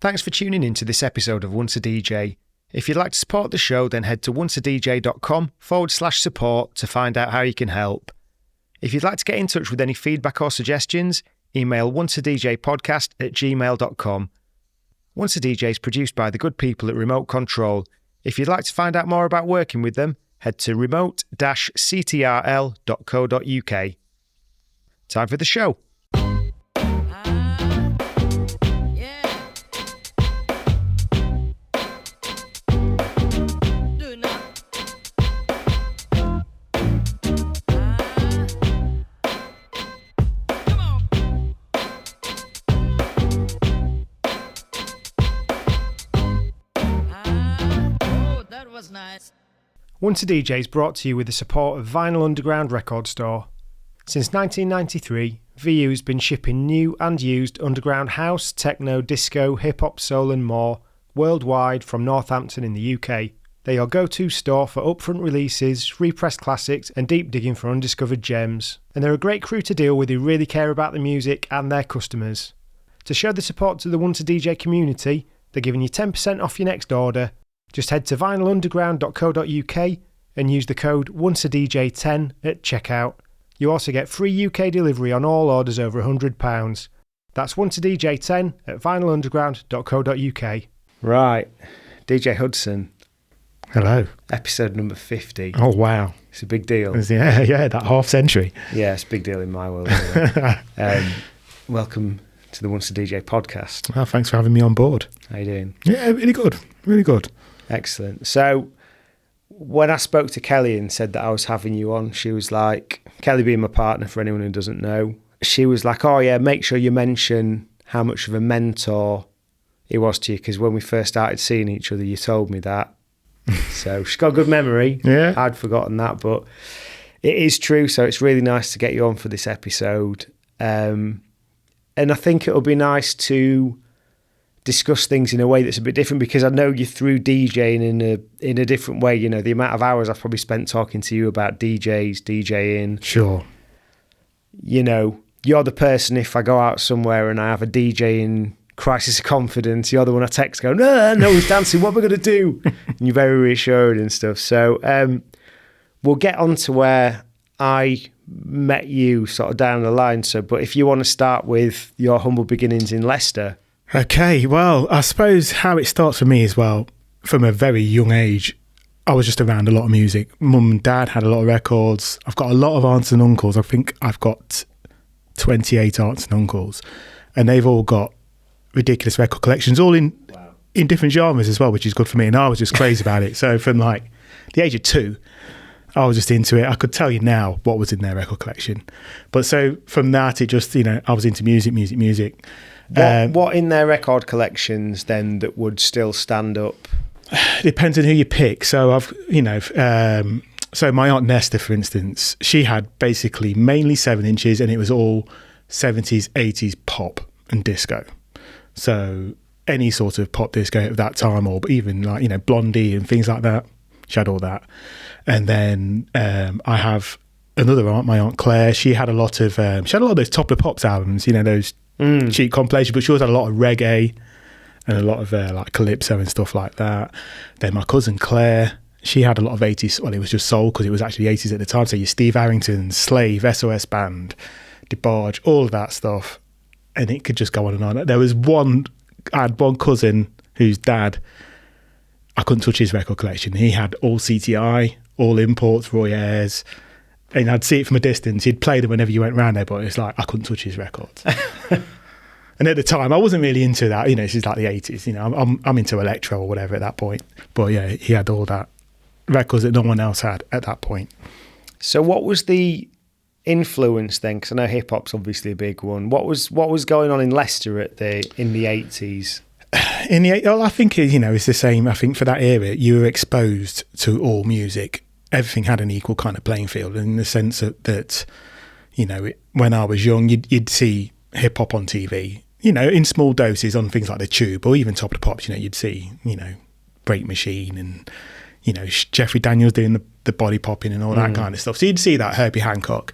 Thanks for tuning in to this episode of Once a DJ. If you'd like to support the show, then head to onceadj.com/support to find out how you can help. If you'd like to get in touch with any feedback or suggestions, email onceadjpodcast@gmail.com. Once a DJ is produced by the good people at Remote Control. If you'd like to find out more about working with them, head to remote-ctrl.co.uk. Time for the show. Once a DJ is brought to you with the support of Vinyl Underground Record Store. Since 1993, VU has been shipping new and used underground house, techno, disco, hip-hop, soul and more worldwide from Northampton in the UK. They are your go-to store for upfront releases, repressed classics and deep digging for undiscovered gems. And they're a great crew to deal with who really care about the music and their customers. To show the support to the Once a DJ community, they're giving you 10% off your next order. Just head to vinylunderground.co.uk and use the code ONCEADJ10 at checkout. You also get free UK delivery on all orders over £100. That's ONCEADJ10 at vinylunderground.co.uk. Right, DJ Hudson. Hello. Episode number 50. Oh, wow. It's a big deal. Yeah, that half century. Yeah, it's a big deal in my world. Welcome to the Once a DJ podcast. Well, thanks for having me on board. How you doing? Yeah, really good. Really good. Excellent. So when I spoke to Kelly and said that I was having you on, she was like, Kelly being my partner for anyone who doesn't know, she was like, oh yeah, make sure you mention how much of a mentor he was to you, because when we first started seeing each other, you told me that. So she's got a good memory. Yeah. I'd forgotten that, but it is true. So it's really nice to get you on for this episode. And I think it'll be nice to discuss things in a way that's a bit different, because I know you through DJing in a different way. You know, the amount of hours I've probably spent talking to you about DJs, DJing. Sure. You know, you're the person, if I go out somewhere and I have a DJing crisis of confidence, you're the one I text going, no, he's dancing, what am I going to do? And you're very reassuring and stuff. So we'll get on to where I met you sort of down the line. So, but if you want to start with your humble beginnings in Leicester. Okay, well, I suppose how it starts for me as well, from a very young age, I was just around a lot of music. Mum and dad had a lot of records. I've got a lot of aunts and uncles. I think I've got 28 aunts and uncles, and they've all got ridiculous record collections, all in different genres as well, which is good for me. And I was just crazy about it. So from like the age of 2, I was just into it. I could tell you now what was in their record collection. But so from that, it just, you know, I was into music. What in their record collections then that would still stand up? Depends on who you pick. So I've, you know, so my Aunt Nesta, for instance, she had basically mainly 7 inches, and it was all 70s, 80s pop and disco. So any sort of pop disco at that time, or even like, you know, Blondie and things like that. She had all that. And then I have another aunt, my Aunt Claire. She had a lot of those Top of the Pops albums, you know, those cheap compilations, but she always had a lot of reggae and a lot of like calypso and stuff like that. Then my cousin Claire, she had a lot of 80s, well, it was just soul because it was actually 80s at the time. So your Steve Harrington, Slave, SOS Band, DeBarge, all of that stuff. And it could just go on and on. There was I had one cousin whose dad, I couldn't touch his record collection. He had all CTI, all imports, Roy Ayers, and I'd see it from a distance. He'd play them whenever you went round there, but it's like I couldn't touch his records. And at the time, I wasn't really into that. You know, this is like the 80s. You know, I'm into electro or whatever at that point. But yeah, he had all that records that no one else had at that point. So what was the influence then? Because I know hip hop's obviously a big one. What was going on in Leicester in the 80s? Well, I think, you know, it's the same. I think for that era, you were exposed to all music. Everything had an equal kind of playing field, in the sense that you know, when I was young, you'd see hip hop on TV, you know, in small doses on things like the Tube or even Top of the Pops. You know, you'd see, you know, Break Machine and, you know, Jeffrey Daniels doing the body popping and all that kind of stuff. So you'd see that, Herbie Hancock,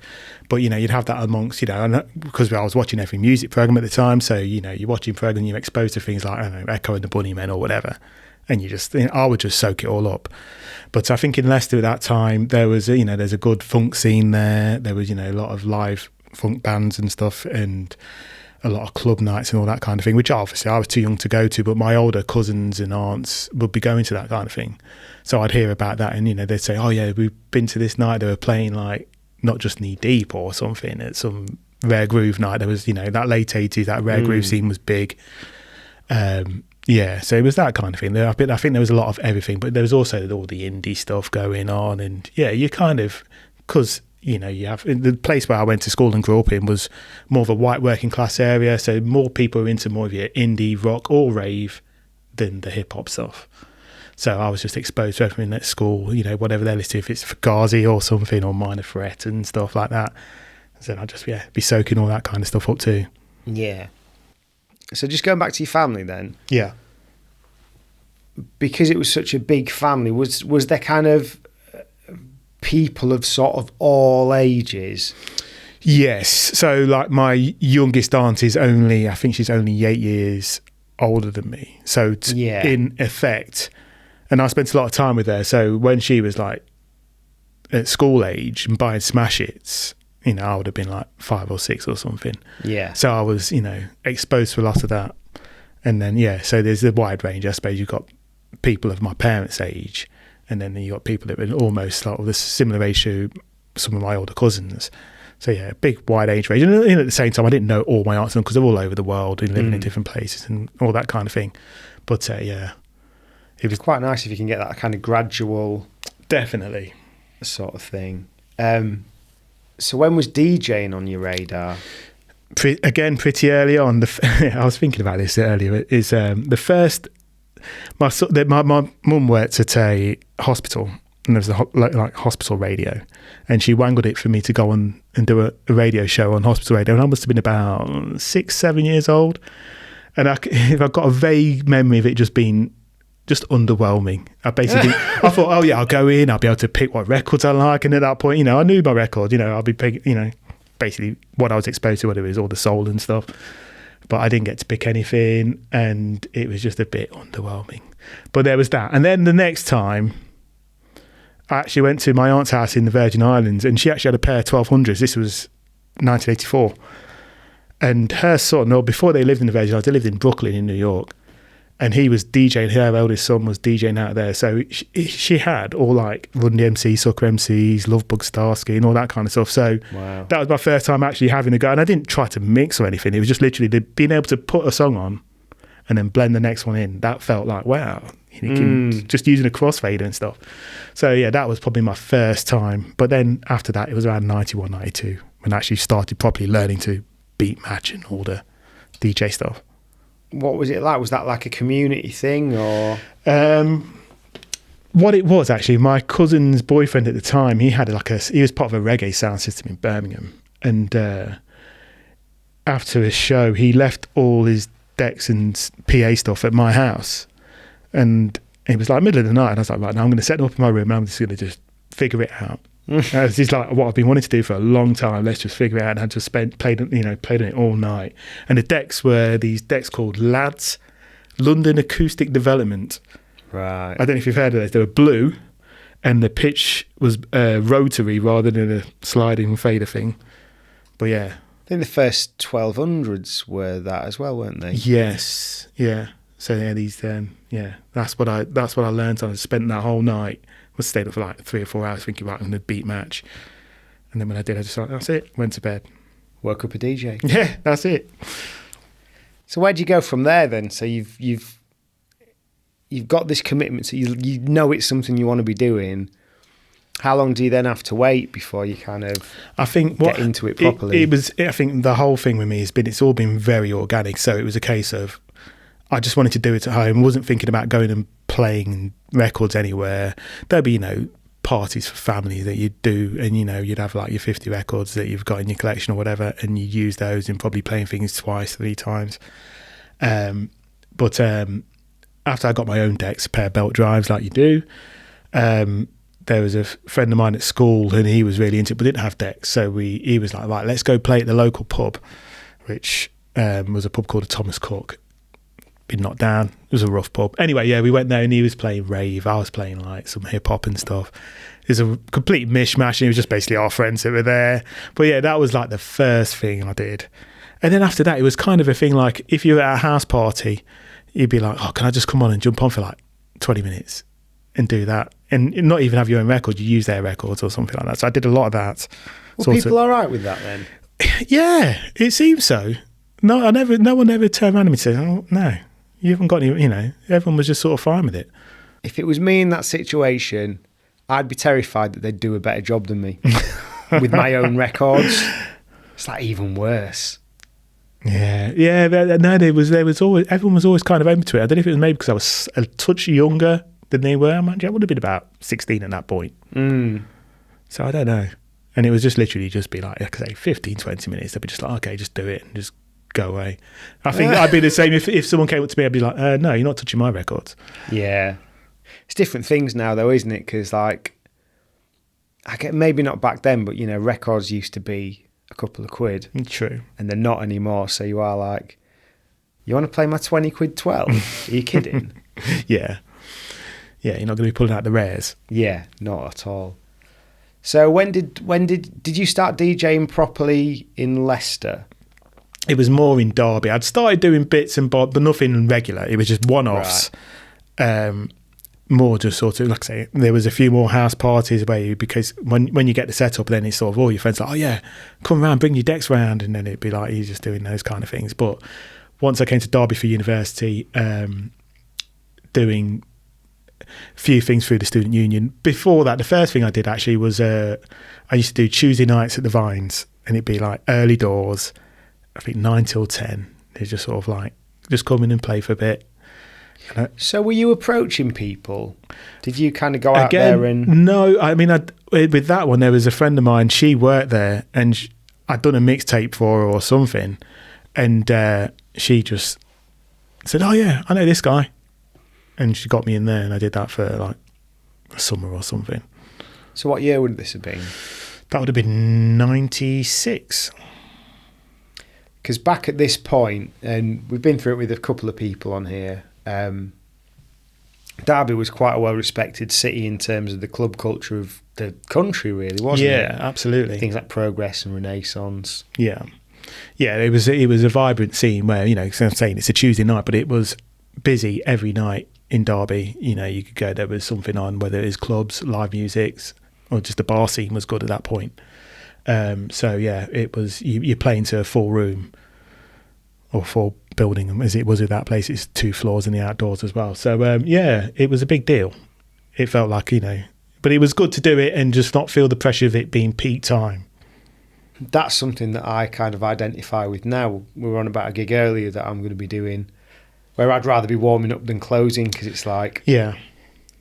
but, you know, you'd have that amongst, you know, and because I was watching every music program at the time. So, you know, you're watching program, you're exposed to things like, I don't know, Echo and the Bunnymen or whatever. And you just, you know, I would just soak it all up. But I think in Leicester at that time, there was, you know, there's a good funk scene there. There was, you know, a lot of live funk bands and stuff, and a lot of club nights and all that kind of thing, which obviously I was too young to go to, but my older cousins and aunts would be going to that kind of thing. So I'd hear about that, and, you know, they'd say, oh yeah, we've been to this night. They were playing like not just Knee Deep or something at some rare groove night. There was, you know, that late 80s, that rare groove scene was big. Yeah, so it was that kind of thing. I think there was a lot of everything, but there was also all the indie stuff going on. And yeah, you kind of, because, you know, you have the place where I went to school and grew up in was more of a white working class area. So more people were into more of your indie rock or rave than the hip hop stuff. So I was just exposed to everything at school, you know, whatever they're listening to, if it's Fugazi or something, or Minor Threat and stuff like that. So I'd just, be soaking all that kind of stuff up too. Yeah. So just going back to your family then. Yeah. Because it was such a big family, was there kind of people of sort of all ages? Yes. So like my youngest aunt is I think she's only 8 years older than me. So in effect, and I spent a lot of time with her. So when she was like at school age and buying smash hits, you know, I would have been like 5 or 6 or something. Yeah. So I was, you know, exposed to a lot of that. And then, so there's a wide range. I suppose you've got people of my parents' age, and then you got people that were almost like of the similar age to some of my older cousins. So yeah, big wide age range. And at the same time, I didn't know all my aunts and uncles. They're all over the world and living in different places and all that kind of thing. But it was quite nice if you can get that kind of gradual, definitely sort of thing. So when was DJing on your radar? Pretty early on. I was thinking about this earlier. Is the first. My mum worked at a hospital, and there was like hospital radio, and she wangled it for me to go on and do a radio show on hospital radio. And I must have been about 6-7 years old, and I've got a vague memory of it just being just underwhelming. I thought, oh yeah, I'll go in, I'll be able to pick what records I like, and at that point, you know, I knew my record. You know, I'll be picking, you know, basically what I was exposed to, whether it was all the soul and stuff. But I didn't get to pick anything, and it was just a bit underwhelming. But there was that. And then the next time, I actually went to my aunt's house in the Virgin Islands, and she actually had a pair of 1200s. This was 1984. And her son, or before they lived in the Virgin Islands, they lived in Brooklyn in New York. And he was DJing, her eldest son was DJing out there. So she had all like Run DMC, Sucker MCs, Lovebug Starsky and all that kind of stuff. So that was my first time actually having a go. And I didn't try to mix or anything. It was just literally being able to put a song on and then blend the next one in. That felt like, wow, you can just using a crossfader and stuff. So yeah, that was probably my first time. But then after that, it was around 91, 92 when I actually started properly learning to beat match and all the DJ stuff. What was it like? Was that like a community thing, or? What it was actually, my cousin's boyfriend at the time, he was part of a reggae sound system in Birmingham, and after his show, he left all his decks and PA stuff at my house, and it was like middle of the night, and I was like, right, now I'm going to set them up in my room, and I'm just going to just figure it out. It's like what I've been wanting to do for a long time. Let's just figure it out. And I just played on it all night. And the decks were these decks called LADs, London Acoustic Development. Right. I don't know if you've heard of those. They were blue, and the pitch was rotary rather than a sliding fader thing. But yeah, I think the first 1200s were that as well, weren't they? Yes. Yeah. So yeah, these that's what I learned. I spent that whole night. I stayed up for like 3 or 4 hours thinking about the beat match, and then when I did, I just like, that's it. Went to bed. Woke up a DJ. Yeah, that's it. So where'd you go from there then? So you've got this commitment, so you know it's something you want to be doing. How long do you then have to wait before you kind of get into it properly? I think the whole thing with me it's all been very organic. So it was a case of I just wanted to do it at home. I wasn't thinking about going and playing records anywhere. There'd be, parties for family that you'd do, and, you'd have like your 50 records that you've got in your collection or whatever, and you use those and probably playing things 2, 3 times. But after I got my own decks, a pair of belt drives like you do, there was a friend of mine at school and he was really into it, but didn't have decks. So he was like, right, let's go play at the local pub, which was a pub called the Thomas Cook. Been knocked down. It was a rough pub. Anyway, yeah, we went there and he was playing rave. I was playing like some hip hop and stuff. It was a complete mishmash and it was just basically our friends that were there. But yeah, that was like the first thing I did. And then after that, it was kind of a thing like if you were at a house party, you'd be like, oh, can I just come on and jump on for like 20 minutes and do that? And not even have your own record, you use their records or something like that. So I did a lot of that. Were people all right with that then? Yeah, it seems so. No one ever turned around to me and said, oh, no, you haven't got any, everyone was just sort of fine with it. If it was me in that situation, I'd be terrified that they'd do a better job than me with my own records. It's like even worse. Yeah. No, there was always, everyone was always kind of open to it. I don't know if it was maybe because I was a touch younger than they were. I would have been about 16 at that point. So I don't know. And it was just literally just be like I say, 15, 20 minutes. They'd be just like, okay, just do it and just go away. I think I'd be the same if someone came up to me. I'd be like, no, you're not touching my records. Yeah, it's different things now though, isn't it? Because like, I get maybe not back then, but records used to be a couple of quid. True. And they're not anymore. So you are like, you want to play my 20 quid 12? Are you kidding? Yeah, you're not going to be pulling out the rares. Yeah, not at all. So when did you start DJing properly in Leicester? It was more in Derby. I'd started doing bits and bobs, but nothing regular. It was just one-offs. Right. More just sort of, like I say, there was a few more house parties because when you get the setup, then it's sort of all your friends like, oh yeah, come around, bring your decks round, and then it'd be like you're just doing those kind of things. But once I came to Derby for university, doing a few things through the student union. Before that, the first thing I did actually was I used to do Tuesday nights at the Vines, and it'd be like early doors, I think 9 till 10. They just sort of like just come in and play for a bit. So were you approaching people? Did you kind of go out there and... No, I mean, with that one, there was a friend of mine, she worked there, and I'd done a mixtape for her or something, and she just said, oh yeah, I know this guy. And she got me in there, and I did that for like a summer or something. So what year would this have been? That would have been 96. Because back at this point, and we've been through it with a couple of people on here, Derby was quite a well-respected city in terms of the club culture of the country, really, wasn't it? Yeah, absolutely. Things like Progress and Renaissance. Yeah, it was a vibrant scene where, I'm saying it's a Tuesday night, but it was busy every night in Derby. You could go, there was something on, whether it was clubs, live musics, or just the bar scene was good at that point. So yeah, it was, you play into a full room or full building, as it was at that place. It's 2 floors in the outdoors as well. So yeah, it was a big deal. It felt like, but it was good to do it and just not feel the pressure of it being peak time. That's something that I kind of identify with now. We were on about a gig earlier that I'm going to be doing where I'd rather be warming up than closing, because it's like, yeah,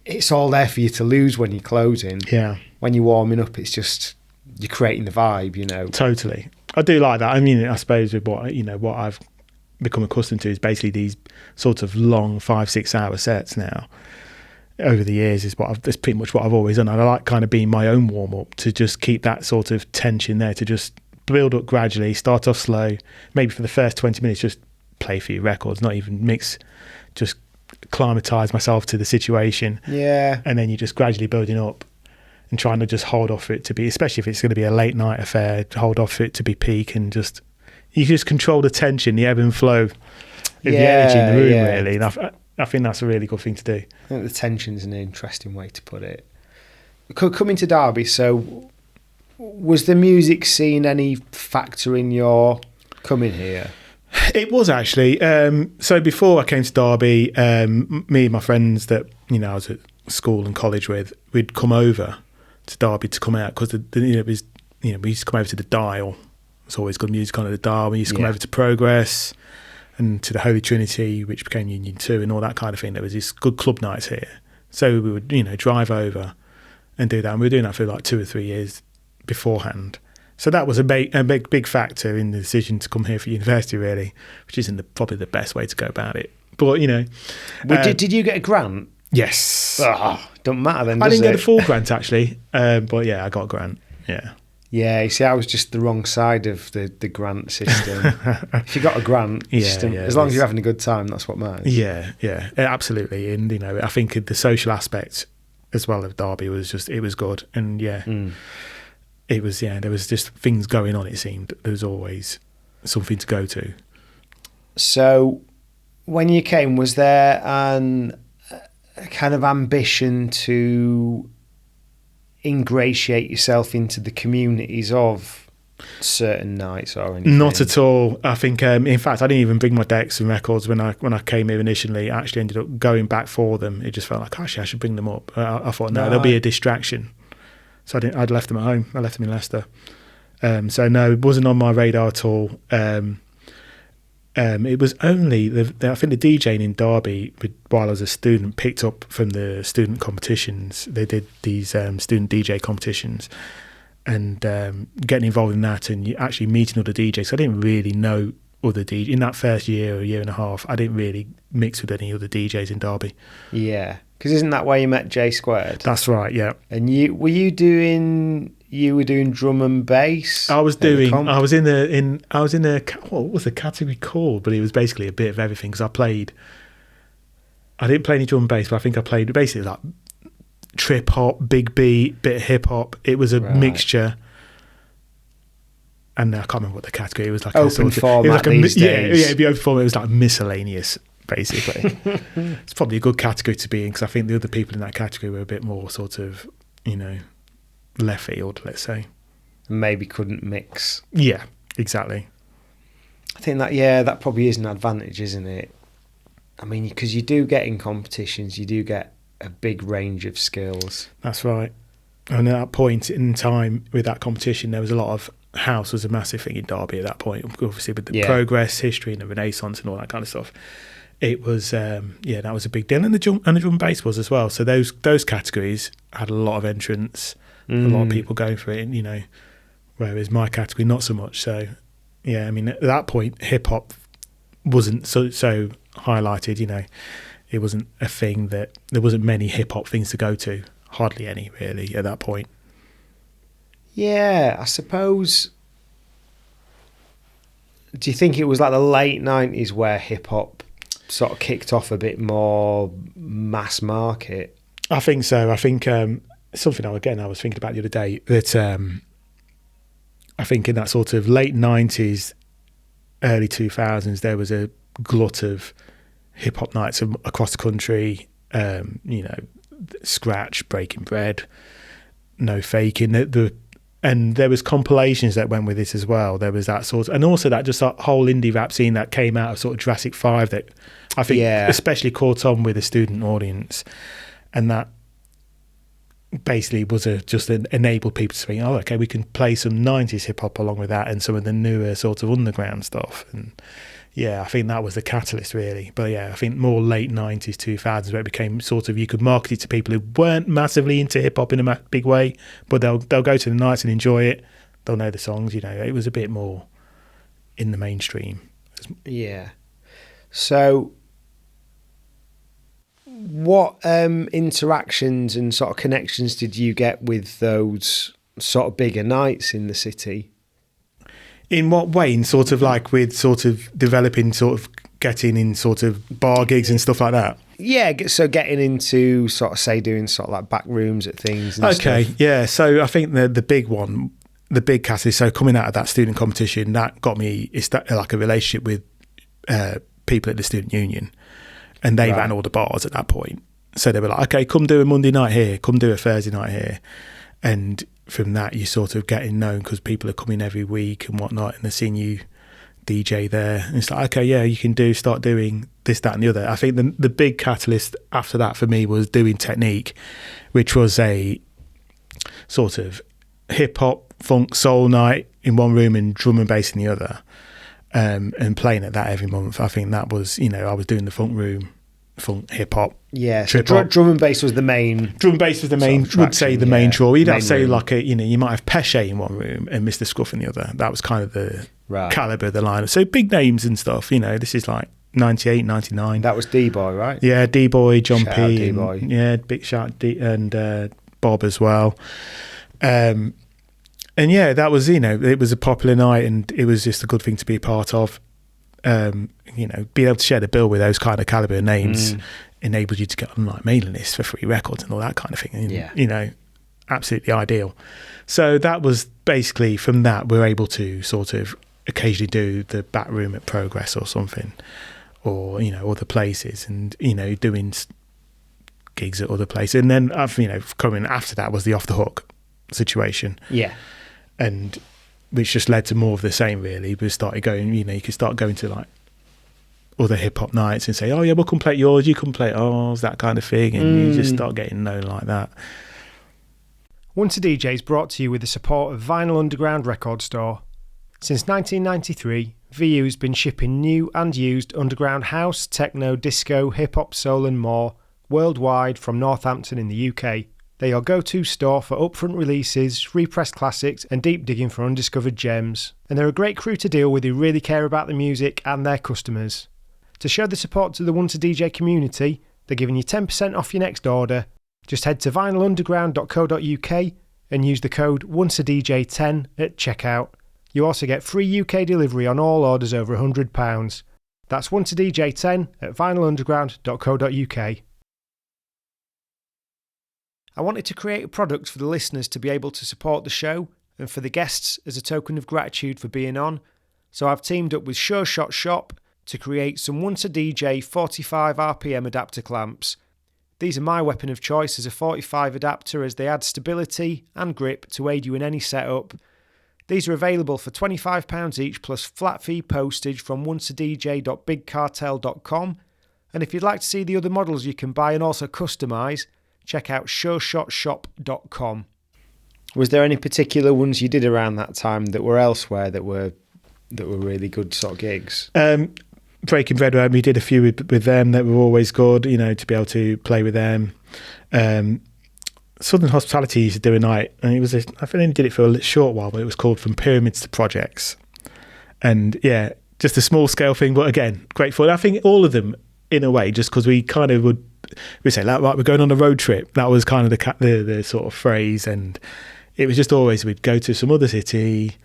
it's all there for you to lose when you're closing. Yeah. When you're warming up, it's just, you're creating the vibe, Totally. I do like that. I mean, I suppose with what I've become accustomed to is basically these sorts of long 5-6 hour sets now over the years that's pretty much what I've always done. And I like kind of being my own warm up to just keep that sort of tension there, to just build up gradually, start off slow, maybe for the first 20 minutes, just play a few records, not even mix, just acclimatise myself to the situation. Yeah. And then you're just gradually building up and trying to just hold off for it to be, especially if it's going to be a late night affair, hold off for it to be peak, and you just control the tension, the ebb and flow of the energy in the room, really. And I think that's a really good thing to do. I think the tension's an interesting way to put it. Coming to Derby, so was the music scene any factor in your coming here? It was actually. So before I came to Derby, me and my friends that I was at school and college with, we'd come over to Derby to come out, because we used to come over to the Dial. There's always good music on at the Dial. We used to come over to Progress and to the Holy Trinity, which became Union 2, and all that kind of thing. There was these good club nights here. So we would, drive over and do that. And we were doing that for like 2 or 3 years beforehand. So that was a big factor in the decision to come here for university, really, which isn't probably the best way to go about it. But, did you get a grant? Yes. Don't matter then, I does didn't get it? a full grant actually, but yeah, I got a grant. Yeah. Yeah, you see, I was just the wrong side of the grant system. If you got a grant, as long as you're having a good time, that's what matters. Yeah, absolutely. And, you know, I think the social aspect as well of Derby was it was good. And, it was, there was just things going on, it seemed. There was always something to go to. So, when you came, was there a kind of ambition to ingratiate yourself into the communities of certain nights or anything? Not at all. I think, in fact, I didn't even bring my decks and records when I came here initially. I actually ended up going back for them. It just felt like, actually, I should bring them up. I thought, no, they'll be a distraction. So I'd left them at home. I left them in Leicester. So no, it wasn't on my radar at all. It was only, I think the DJing in Derby, while I was a student, picked up from the student competitions. They did these student DJ competitions, and getting involved in that and actually meeting other DJs. I didn't really know other DJs. In that first year or year and a half, I didn't really mix with any other DJs in Derby. Yeah, because isn't that where you met J Squared? That's right, yeah. And you were doing drum and bass? I was in a what was the category called? But it was basically a bit of everything because I didn't play any drum and bass, but I think I played basically like trip hop, big beat, bit of hip hop. It was a mixture. And I can't remember what the category. It was like open format these days. Yeah, it'd be open format. It was like miscellaneous, basically. It's probably a good category to be in because I think the other people in that category were a bit more sort of, you know, left field, let's say. Maybe couldn't mix. Yeah, exactly. I think that probably is an advantage, isn't it? I mean, because you do get in competitions, you do get a big range of skills. That's right. And at that point in time with that competition, there was a lot of house was a massive thing in Derby at that point, obviously with the progress, history and the Renaissance and all that kind of stuff. It was, that was a big deal. And the drum and bass was as well. So those categories had a lot of entrants, a lot of people going for it, and, you know, whereas my category, not so much. So, yeah, I mean, at that point, hip-hop wasn't so highlighted, you know. It wasn't a thing that... There wasn't many hip-hop things to go to. Hardly any, really, at that point. Yeah, I suppose... Do you think it was like the late 90s where hip-hop sort of kicked off a bit more mass market? I think so. I think something, again, I was thinking about the other day, that I think in that sort of late 90s, early 2000s, there was a glut of hip-hop nights across the country, you know, scratch, breaking bread, no faking. And there was compilations that went with it as well. There was that sort of, and also that just that whole indie rap scene that came out of sort of Jurassic 5 that I think especially caught on with a student audience, and that basically was just enabled people to think, oh, okay, we can play some 90s hip hop along with that and some of the newer sort of underground stuff. And yeah, I think that was the catalyst really. But yeah, I think more late 90s, 2000s where it became sort of, you could market it to people who weren't massively into hip hop in a big way, but they'll go to the nights and enjoy it. They'll know the songs, you know. It was a bit more in the mainstream. Yeah. So what interactions and sort of connections did you get with those sort of bigger nights in the city? In what way? In sort of like with sort of developing, sort of getting in sort of bar gigs and stuff like that? Yeah, so getting into sort of, say, doing sort of like back rooms at things and stuff. Yeah. So I think the big one, the big catalyst, so coming out of that student competition, that got me like a relationship with people at the student union, and they ran all the bars at that point. So they were like, okay, come do a Monday night here, come do a Thursday night here. And from that, you sort of getting known because people are coming every week and whatnot, and they're seeing you DJ there. And it's like, okay, yeah, you can start doing this, that, and the other. I think the big catalyst after that for me was doing Technique, which was a sort of hip hop, funk, soul night in one room and drum and bass in the other, and playing at that every month. I think that was, you know, I was doing the funk room, funk, hip hop. Yeah, so drum and bass was the main. Drum and bass was the main. Would say the main draw. You'd have to say like you might have Pesce in one room and Mr. Scruff in the other. That was kind of the caliber of the lineup. So big names and stuff. You know, this is like 98, 99. That was D-Boy, right? Yeah, D-Boy, John Shout P. out D-Boy. Yeah, big shout D and Bob as well. And yeah, that was, it was a popular night, and it was just a good thing to be a part of. Being able to share the bill with those kind of caliber names enabled you to get on like mailing lists for free records and all that kind of thing. And, absolutely ideal. So that was basically, from that, we're able to sort of occasionally do the back room at Progress or something, or other places, and doing gigs at other places. And then coming after that was the Off the Hook situation, and which just led to more of the same, really. We started going, you could start going to like other hip hop nights and say, oh yeah, we'll come play yours, you come play ours, that kind of thing, and you just start getting known like that. Once a DJ is brought to you with the support of Vinyl Underground Record Store. Since 1993, VU has been shipping new and used underground house, techno, disco, hip-hop, soul and more worldwide from Northampton in the UK. They are your go-to store for upfront releases, repressed classics and deep digging for undiscovered gems. And they're a great crew to deal with who really care about the music and their customers. To show the support to the Once a DJ community, they're giving you 10% off your next order. Just head to vinylunderground.co.uk and use the code ONCEADJ10 at checkout. You also get free UK delivery on all orders over £100. That's ONCEADJ10 at vinylunderground.co.uk. I wanted to create a product for the listeners to be able to support the show and for the guests as a token of gratitude for being on, so I've teamed up with Sure Shot Shop to create some Once a DJ 45 RPM adapter clamps. These are my weapon of choice as a 45 adapter, as they add stability and grip to aid you in any setup. These are available for £25 each plus flat fee postage from onceadj.bigcartel.com, and if you'd like to see the other models you can buy and also customise, check out sureshotshop.com. Was there any particular ones you did around that time that were elsewhere that were really good sort of gigs? Breaking Bread, we did a few with them that were always good, to be able to play with them. Southern Hospitality used to do a night, and I think they only did it for a short while, but it was called From Pyramids to Projects. And yeah, just a small scale thing, but again, great fun. I think all of them, in a way, just because we kind of we'd say, like, right, we're going on a road trip. That was kind of the sort of phrase, and it was just always we'd go to some other city,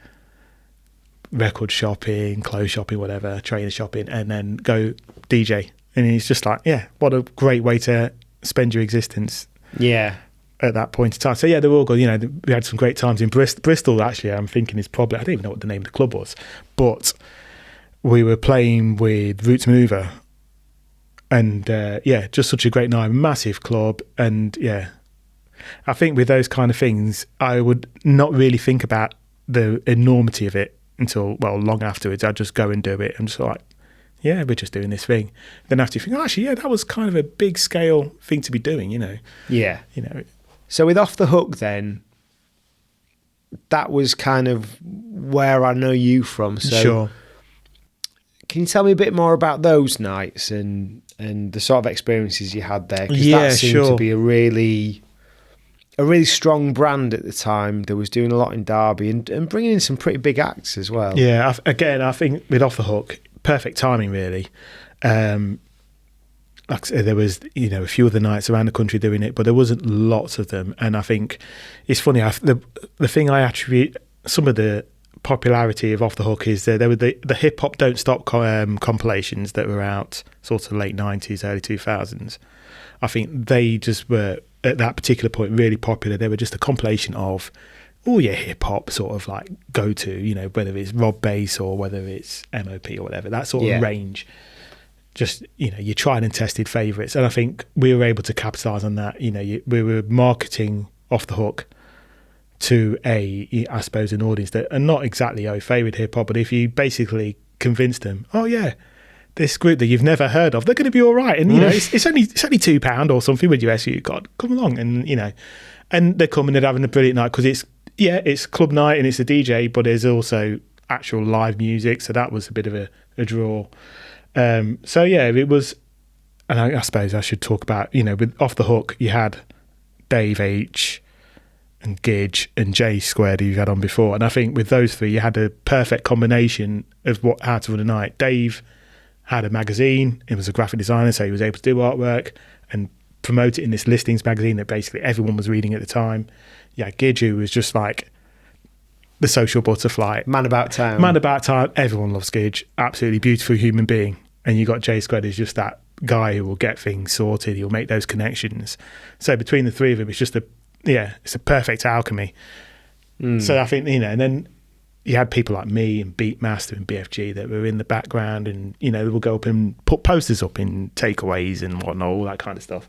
record shopping, clothes shopping, whatever, trainer shopping, and then go DJ. And it's just like, yeah, what a great way to spend your existence. Yeah. At that point in time. So yeah, they were all good. We had some great times in Bristol, actually. I'm thinking is probably, I don't even know what the name of the club was, but we were playing with Roots Maneuver, and just such a great night, massive club. And yeah, I think with those kind of things, I would not really think about the enormity of it until, long afterwards. I'd just go and do it. I'm just like, yeah, we're just doing this thing. Then after you think, actually, yeah, that was kind of a big scale thing to be doing, Yeah. So with Off the Hook then, that was kind of where I know you from. So sure. Can you tell me a bit more about those nights and the sort of experiences you had there? Because Yeah, that seemed to be a really strong brand at the time that was doing a lot in Derby and bringing in some pretty big acts as well. Yeah, I think with Off the Hook, perfect timing, really. Like I said, there was, a few other nights around the country doing it, but there wasn't lots of them. And I think it's funny, the thing I attribute some of the popularity of Off the Hook is there were the Hip Hop Don't Stop compilations that were out sort of late 90s, early 2000s. I think they just were, at that particular point, really popular. They were just a compilation of all your hip hop sort of like go to, whether it's Rob Bass or whether it's MOP or whatever, that sort of range. Just, your tried and tested favourites. And I think we were able to capitalise on that. We were marketing Off the Hook to I suppose, an audience that are not exactly favoured hip hop, but if you basically convince them, oh yeah, this group that you've never heard of, they're going to be all right. And, it's only £2 or something with your SU card. Come along. And, and they're coming and having a brilliant night because it's club night and it's a DJ, but there's also actual live music. So that was a bit of a draw. So yeah, it was, and I suppose I should talk about, with Off the Hook, you had Dave H and Gidge and J Squared, who you've had on before. And I think with those three, you had a perfect combination of how to run a night. Dave had a magazine. He was a graphic designer, so he was able to do artwork and promote it in this listings magazine that basically everyone was reading at the time. Yeah, Gidge was just like the social butterfly. Man about town. Man about town. Everyone loves Gidge. Absolutely beautiful human being. And you got J Squared as just that guy who will get things sorted. He'll make those connections. So between the three of them, it's just it's a perfect alchemy. So I think, and then you had people like me and Beatmaster and BFG that were in the background, and they will go up and put posters up in takeaways and whatnot, all that kind of stuff.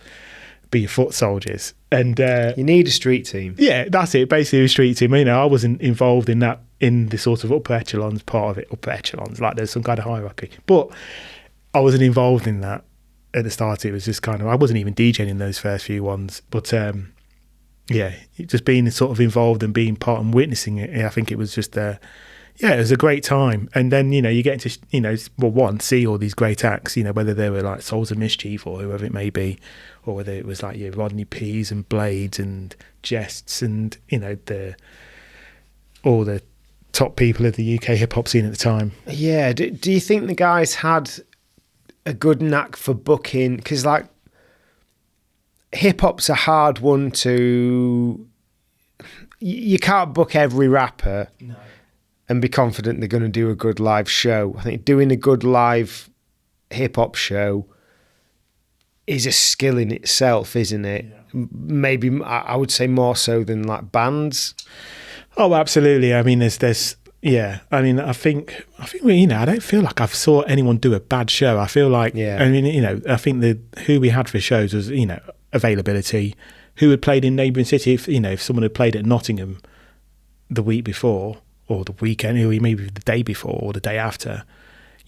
Be your foot soldiers. And you need a street team. Yeah, that's it. Basically a street team. I wasn't involved in that, in the sort of upper echelons part of it. Upper echelons, like there's some kind of hierarchy. But I wasn't involved in that at the start. It was just kind of, I wasn't even DJing in those first few ones. But just being sort of involved and being part and witnessing it, I think it was just it was a great time. And then you get into see all these great acts, whether they were like Souls of Mischief or whoever it may be, or whether it was like your Rodney P's and Blades and Jests and all the top people of the UK hip hop scene at the time. Yeah, do you think the guys had a good knack for booking? Because like hip hop's a hard one to. You can't book every rapper. No. And be confident they're going to do a good live show. I think doing a good live hip-hop show is a skill in itself, isn't it? Yeah. Maybe I would say more so than like bands. Oh, absolutely. I mean, there's I mean, I think I don't feel like I've saw anyone do a bad show. I feel like, I mean, I think who we had for shows was, availability, who had played in neighbouring city. If someone had played at Nottingham the week before, or the weekend, or maybe the day before or the day after,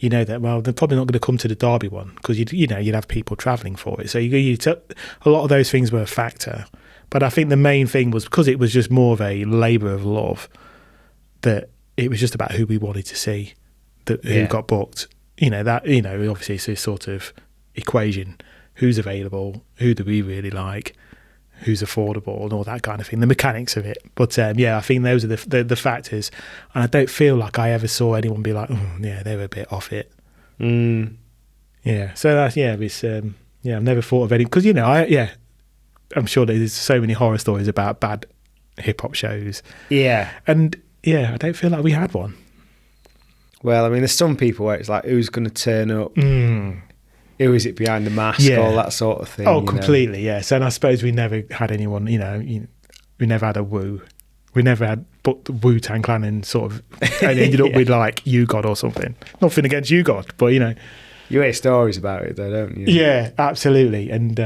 that, well, they're probably not going to come to the Derby one because you'd have people travelling for it. So a lot of those things were a factor. But I think the main thing was because it was just more of a labour of love, that it was just about who we wanted to see, who got booked. Obviously it's this sort of equation: who's available, who do we really like, who's affordable, and all that kind of thing, the mechanics of it. But I think those are the factors, and I don't feel like I ever saw anyone be like, they were a bit off it. So that's it's I've never thought of any, because I'm sure there's so many horror stories about bad hip hop shows, and I don't feel like we had one. Well, I mean, there's some people where it's like, who's going to turn up, who is it behind the mask, all that sort of thing. Oh, completely, yes. And I suppose we never had anyone, we never had a Wu. We never had but the Wu-Tang Clan and sort of and ended up with like You God or something. Nothing against You God, but you hear stories about it though, don't you? Yeah, absolutely. And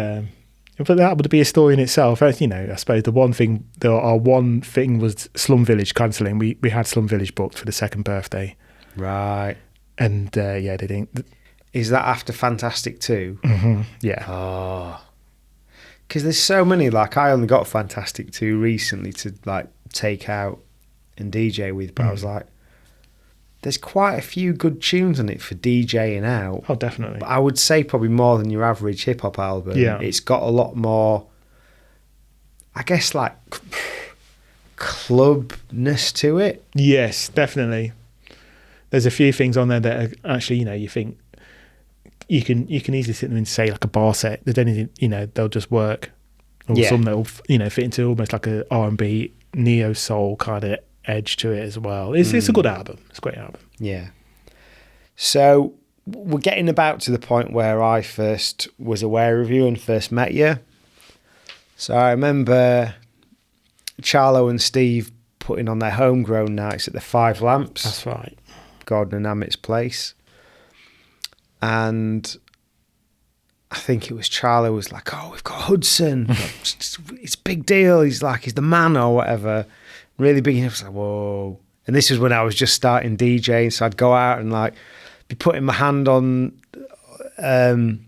but that would be a story in itself. I suppose our one thing was Slum Village cancelling. We had Slum Village booked for the second birthday. Right. And they didn't. Is that after Fantastic 2? Mm-hmm. Yeah. Oh. Because there's so many, like I only got Fantastic 2 recently to like take out and DJ with, but I was like, there's quite a few good tunes on it for DJing out. Oh, definitely. But I would say probably more than your average hip-hop album. Yeah. It's got a lot more, I guess, like clubness to it. Yes, definitely. There's a few things on there that are actually, you think you can easily sit there and say like a bar set. There's anything, they'll just work. Or some that'll, fit into almost like a R&B, neo soul kind of edge to it as well. It's a good album. It's a great album. Yeah. So we're getting about to the point where I first was aware of you and first met you. So I remember Charlo and Steve putting on their homegrown nights at the Five Lamps. That's right. Gordon and Amit's place. And I think it was Charlie was like, oh, we've got Hudson. It's a big deal. He's the man or whatever. Really big. I was like, whoa. And this was when I was just starting DJing. So I'd go out and like be putting my hand on the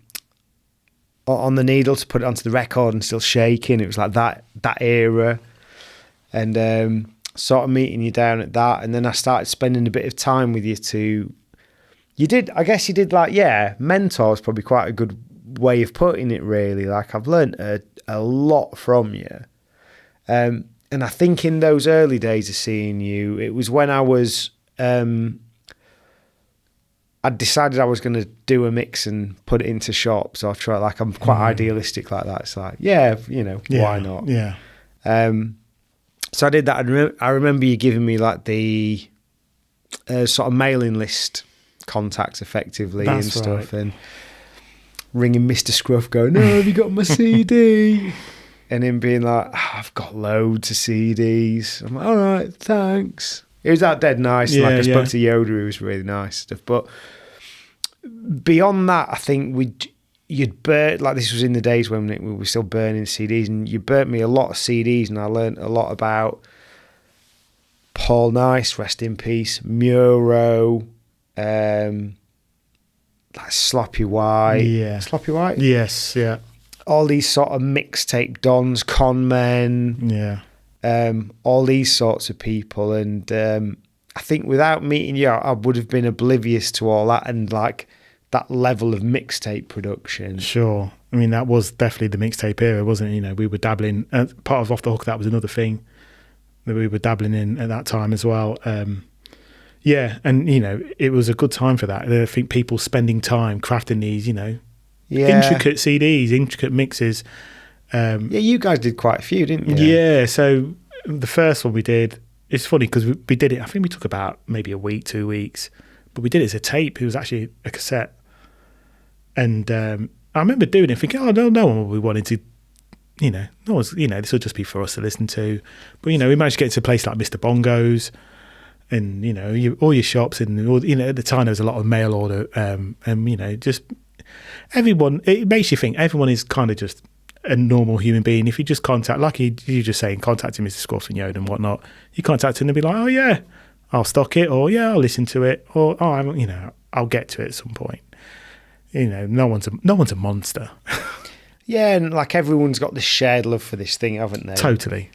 needle to put it onto the record and still shaking. It was like that era. And sort of meeting you down at that. And then I started spending a bit of time with you I guess you did like, mentor is probably quite a good way of putting it really. Like I've learned a lot from you. And I think in those early days of seeing you, it was when I was I decided I was going to do a mix and put it into shop. So I try, like, I'm quite idealistic like that. It's like, why not? Yeah. So I did that. I remember you giving me like the sort of mailing list contacts effectively. That's and stuff, right. and ringing Mr. Scruff going, "No, have you got my CD?" And him being like, "I've got loads of CDs." I'm like, "All right, thanks." It was that dead nice. Yeah, like I spoke yeah. to Yoda, who was really nice stuff. But beyond that, I think you'd burn, like, this was in the days when we were still burning CDs, and you burnt me a lot of CDs, and I learned a lot about Paul Nice, rest in peace, Muro, like Sloppy White. Yeah. Sloppy White? Yes, yeah. All these sort of mixtape dons, con men, all these sorts of people. And I think without meeting you, I would have been oblivious to all that and like that level of mixtape production. Sure. I mean, that was definitely the mixtape era, wasn't it? You know, we were dabbling, part of Off the Hook, that was another thing that we were dabbling in at that time as well. Yeah, and, you know, it was a good time for that. I think people spending time crafting these, you know, intricate CDs, intricate mixes. You guys did quite a few, didn't you? Yeah, so the first one we did, it's funny because we did it, I think we took about maybe a week, 2 weeks, but we did it as a tape. It was actually a cassette. And I remember doing it thinking, no one will be wanting to, you know, no one's, you know, this will just be for us to listen to. But, you know, we managed to get to a place like Mr. Bongo's and, you know, all your shops and, all, you know, at the time there was a lot of mail order and, you know, just everyone, it makes you think everyone is kind of just a normal human being. If you just contact, like you just saying, contacting Mr. Scruff and Yoda and whatnot, you contact him and be like, oh yeah, I'll stock it, or yeah, I'll listen to it, or oh, you know, I'll get to it at some point. You know, no one's a monster. Yeah, and like everyone's got this shared love for this thing, haven't they? Totally.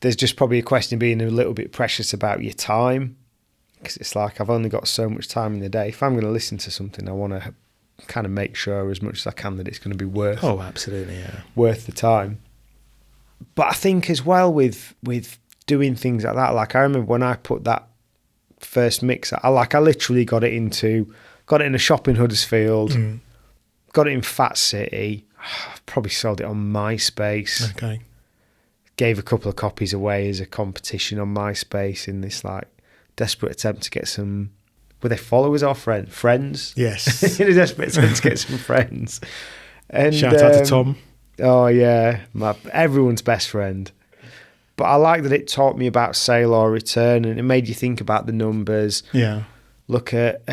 There's just probably a question of being a little bit precious about your time, because it's like I've only got so much time in the day. If I'm going to listen to something, I want to kind of make sure as much as I can that it's going to be worth. Oh, absolutely, yeah. Worth the time. But I think as well with doing things like that, like I remember when I put that first mix, I literally got it in a shop in Huddersfield, got it in Fat City. Probably sold it on MySpace. Okay. Gave a couple of copies away as a competition on MySpace in this like desperate attempt to get some. Were they followers or friends? Yes. In a desperate attempt to get some friends. And shout out to Tom. Oh yeah, everyone's best friend. But I like that it taught me about sale or return, and it made you think about the numbers. Yeah. Look at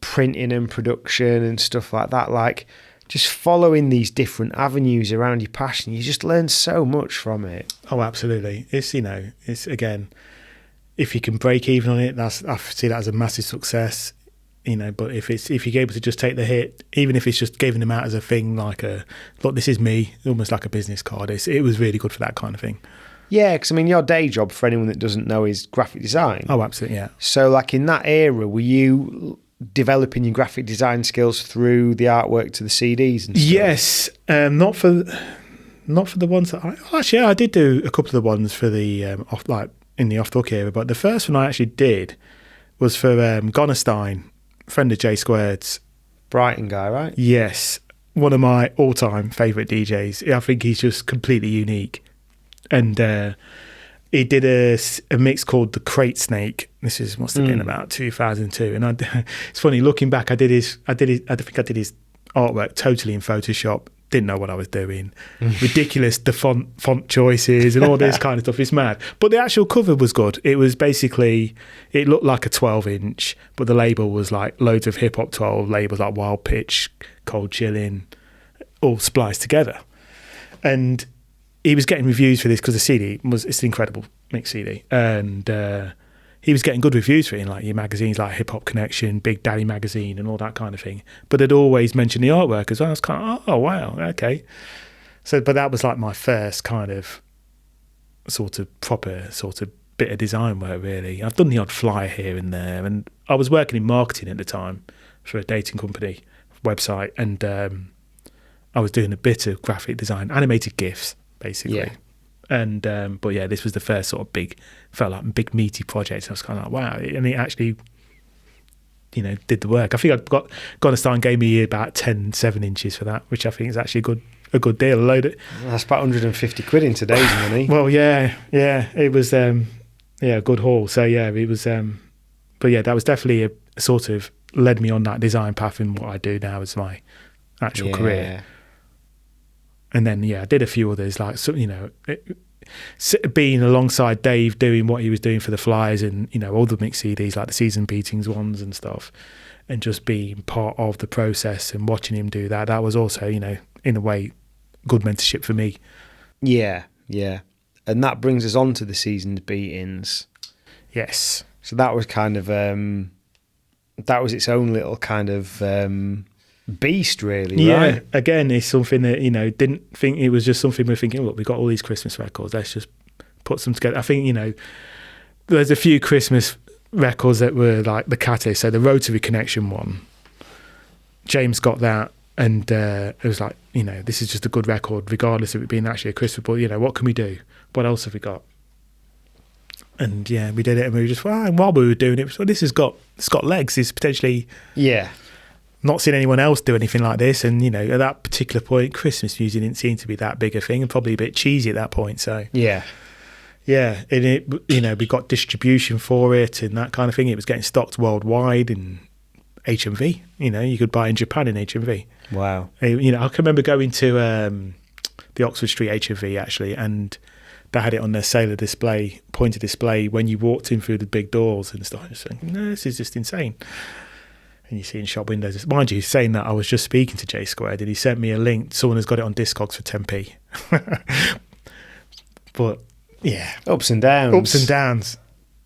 printing and production and stuff like that. Like just following these different avenues around your passion, you just learn so much from it. Oh, absolutely. It's, you know, it's again, if you can break even on it, I see that as a massive success. You know, but if you're able to just take the hit, even if it's just giving them out as a thing, like look, this is me, almost like a business card. It was really good for that kind of thing. Yeah, because I mean, your day job, for anyone that doesn't know, is graphic design. Oh, absolutely, yeah. So, like in that era, were you developing your graphic design skills through the artwork to the CDs and stuff? Yes, not for the ones that I did do a couple of the ones for the in the Off the Hook era, but the first one I actually did was for Gonestein, friend of J Squared's. Brighton guy, right? Yes, one of my all-time favourite DJs. I think he's just completely unique. And he did a mix called The Crate Snake. This must have been about 2002. And it's funny, looking back, I think I did his artwork totally in Photoshop. Didn't know what I was doing. Ridiculous, the font choices and all this kind of stuff. It's mad. But the actual cover was good. It was basically, it looked like a 12-inch, but the label was like loads of hip-hop 12 labels like Wild Pitch, Cold Chillin', all spliced together. And he was getting reviews for this because the CD it's an incredible mix CD. And he was getting good reviews for it in like your magazines like Hip Hop Connection, Big Daddy Magazine and all that kind of thing. But they'd always mention the artwork as well. I was kind of, oh wow, okay. So, but that was like my first kind of proper bit of design work really. I've done the odd flyer here and there, and I was working in marketing at the time for a dating company website, and I was doing a bit of graphic design, animated GIFs basically. Yeah. And but yeah, this was the first sort of big meaty project. I was kind of like, wow, and it actually did the work. I think Gonestein gave me about 10 7-inches for that, which I think is actually a good deal. That's about 150 quid in today's money. Well, yeah, it was a good haul. So yeah, it was. But yeah, that was definitely a sort of led me on that design path in what I do now as my actual career. And then I did a few others, like being alongside Dave doing what he was doing for the Flyers and all the mix CDs like the season beatings ones and stuff, and just being part of the process and watching him do that. That was also in a way good mentorship for me. Yeah, and that brings us on to the season's beatings. Yes. So that was kind of that was its own little kind of beast, really. Yeah. Right? Again, it's something that didn't think it was just something we're thinking. Look, we've got all these Christmas records. Let's just put some together. I think there's a few Christmas records that were like the catalyst. So the Rotary Connection one, James got that, and it was like this is just a good record, regardless of it being actually a Christmas. But what can we do? What else have we got? And we did it, and we were just and while we were doing it, it's got legs. It's potentially not seen anyone else do anything like this. And at that particular point, Christmas music didn't seem to be that big a thing, and probably a bit cheesy at that point. So and it we got distribution for it and that kind of thing. It was getting stocked worldwide in HMV. You could buy in Japan in HMV. Wow. I can remember going to the Oxford Street HMV actually, and they had it on their sailor display, pointer display, when you walked in through the big doors and stuff. I was thinking, no, this is just insane. And you see in shop windows, mind you, saying that, I was just speaking to J Squared and he sent me a link. Someone has got it on Discogs for 10p. But yeah, ups and downs.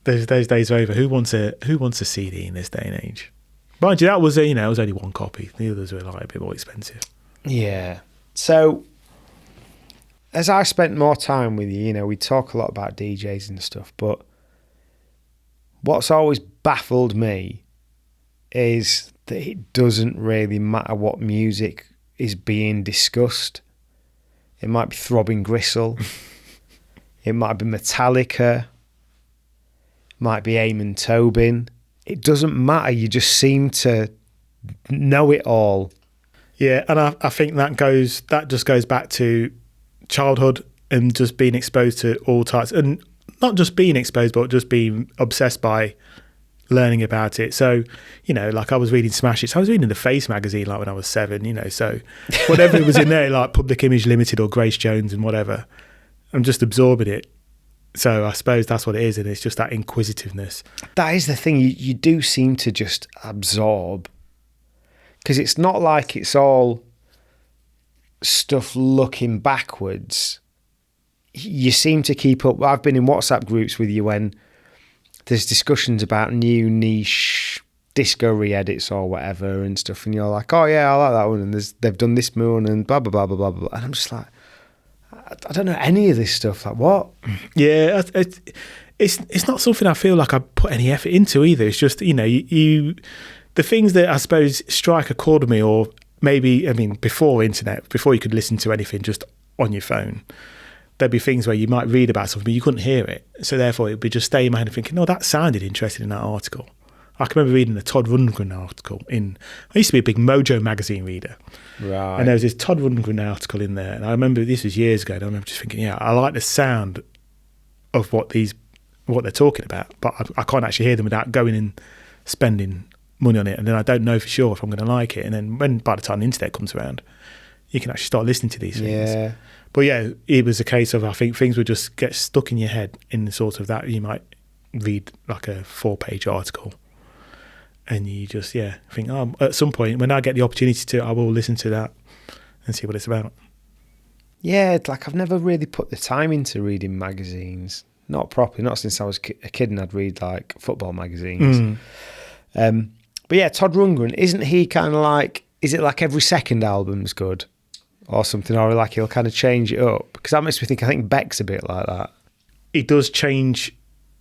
Those days are over. Who wants a CD in this day and age? Mind you, that was it was only one copy. The others were like a bit more expensive. Yeah. So as I spent more time with you, we talk a lot about DJs and stuff, but what's always baffled me is that it doesn't really matter what music is being discussed. It might be Throbbing Gristle, it might be Metallica, it might be Eamon Tobin. It doesn't matter, you just seem to know it all. Yeah, and I think that just goes back to childhood and just being exposed to all types, and not just being exposed but just being obsessed by learning about it. So like I was reading Smash Hits, I was reading the Face magazine like when I was 7, so whatever it was in there, like Public Image Limited or Grace Jones and whatever, I'm just absorbing it. So I suppose that's what it is, and it's just that inquisitiveness. That is the thing, you do seem to just absorb, because it's not like it's all stuff looking backwards. You seem to keep up. I've been in WhatsApp groups with you when there's discussions about new niche disco re-edits or whatever and stuff, and you're like, oh yeah, I like that one, and they've done this one and blah blah blah blah blah blah, and I'm just like, I don't know any of this stuff. Like what? Yeah, it's not something I feel like I put any effort into either. It's just you the things that I suppose strike a chord with me, or maybe, before internet, before you could listen to anything just on your phone, there'd be things where you might read about something, but you couldn't hear it. So therefore, it'd be just stay in my head and thinking, no, that sounded interesting in that article. I can remember reading the Todd Rundgren article I used to be a big Mojo magazine reader. Right. And there was this Todd Rundgren article in there. And I remember, this was years ago, and I remember just thinking, I like the sound of what they're talking about, but I can't actually hear them without going and spending money on it, and then I don't know for sure if I'm going to like it. And then by the time the internet comes around, you can actually start listening to these things. Yeah. But yeah, it was a case of, I think things would just get stuck in your head in sort of that. You might read like a 4-page article and you just think, at some point when I get the opportunity to, I will listen to that and see what it's about. Yeah, it's like I've never really put the time into reading magazines, not properly, not since I was a kid and I'd read like football magazines. But yeah, Todd Rundgren, isn't he kind of like, is it like every second album's good or something, or like he'll kind of change it up? Because that makes me think, I think Beck's a bit like that. It does change,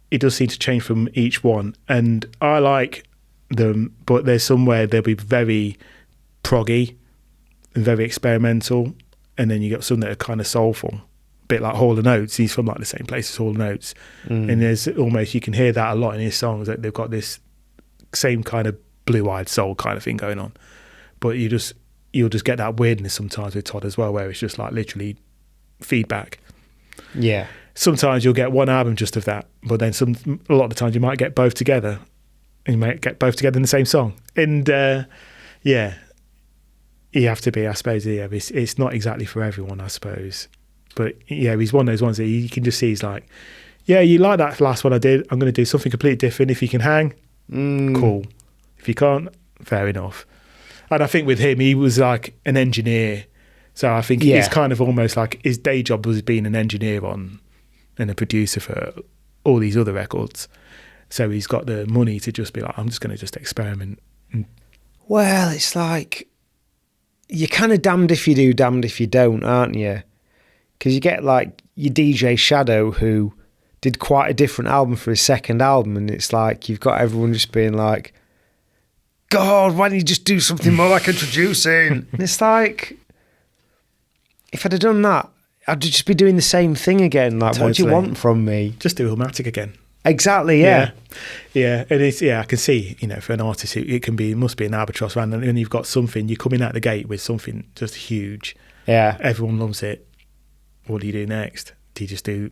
it does seem to change from each one, and I like them, but there's somewhere they'll be very proggy and very experimental, and then you get some that are kind of soulful, a bit like Hall & Oates. He's from like the same place as Hall & Oates, and there's almost, you can hear that a lot in his songs, that they've got this same kind of blue-eyed soul kind of thing going on. But you'll just get that weirdness sometimes with Todd as well, where it's just like literally feedback. Yeah. Sometimes you'll get one album just of that, but then a lot of the times you might get both together, and you might get both together in the same song. And yeah, you have to be, I suppose. Yeah, it's not exactly for everyone, I suppose. But yeah, he's one of those ones that you can just see. He's like, yeah, you like that last one I did. I'm going to do something completely different. If you can hang, cool. If you can't, fair enough. And I think with him, he was like an engineer. So I think it's kind of almost like his day job was being an engineer on and a producer for all these other records. So he's got the money to just be like, I'm just going to just experiment. Well, it's like, you're kind of damned if you do, damned if you don't, aren't you? Because you get like your DJ Shadow, who did quite a different album for his second album, and it's like you've got everyone just being like, God, why don't you just do something more like Introducing? And it's like, if I'd have done that, I'd just be doing the same thing again. Like, What do you want from me? Just do Illmatic again. Exactly, yeah. Yeah, and it's, I can see, for an artist, it must be an albatross around, and you've got something, you're coming out the gate with something just huge. Yeah. Everyone loves it. What do you do next? Do you just do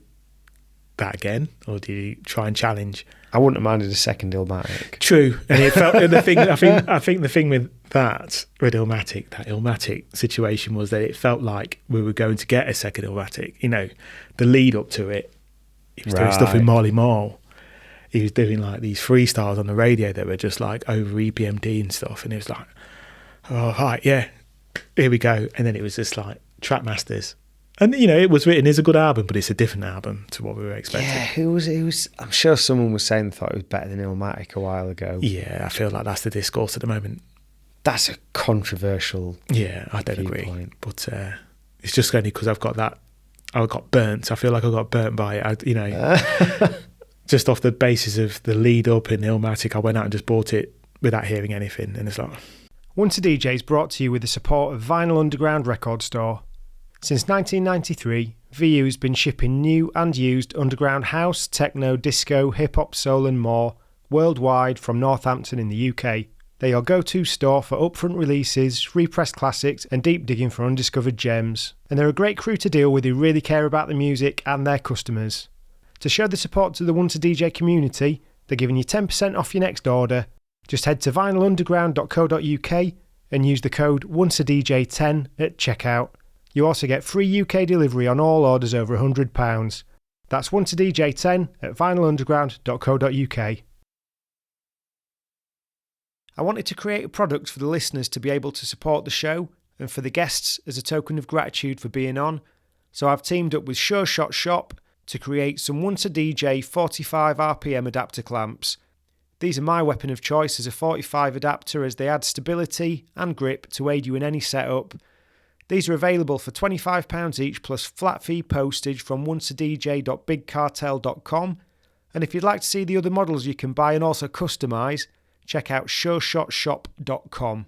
that again, or do you try and challenge? I wouldn't have minded a second Illmatic. True, and it felt. And the thing, I think the thing with that Illmatic situation was that it felt like we were going to get a second Illmatic. The lead up to it, he was doing stuff with Marley Marl. He was doing like these freestyles on the radio that were just like over EPMD and stuff, and it was like, oh right, yeah, here we go. And then it was just like Trackmasters. And, it was written as a good album, but it's a different album to what we were expecting. Yeah, who was it? I'm sure someone was saying they thought it was better than Illmatic a while ago. Yeah, I feel like that's the discourse at the moment. That's a controversial I don't agree. But it's just only because I got burnt. I feel like I got burnt by it. Just off the basis of the lead up in Illmatic, I went out and just bought it without hearing anything. And it's like... Once a DJ is brought to you with the support of Vinyl Underground Record Store. Since 1993, VU's been shipping new and used underground house, techno, disco, hip-hop, soul and more worldwide from Northampton in the UK. They're your go-to store for upfront releases, repressed classics and deep digging for undiscovered gems. And they're a great crew to deal with who really care about the music and their customers. To show the support to the Once a DJ community, they're giving you 10% off your next order. Just head to vinylunderground.co.uk and use the code ONCEADJ10 at checkout. You also get free UK delivery on all orders over £100. That's ONCEADJ10 at vinylunderground.co.uk. I wanted to create a product for the listeners to be able to support the show and for the guests as a token of gratitude for being on, so I've teamed up with Sure Shot Shop to create some Once a DJ 45 RPM adapter clamps. These are my weapon of choice as a 45 adapter, as they add stability and grip to aid you in any setup. These are available for £25 each plus flat fee postage from onceadj.bigcartel.com. And if you'd like to see the other models you can buy and also customise, check out sureshotshop.com.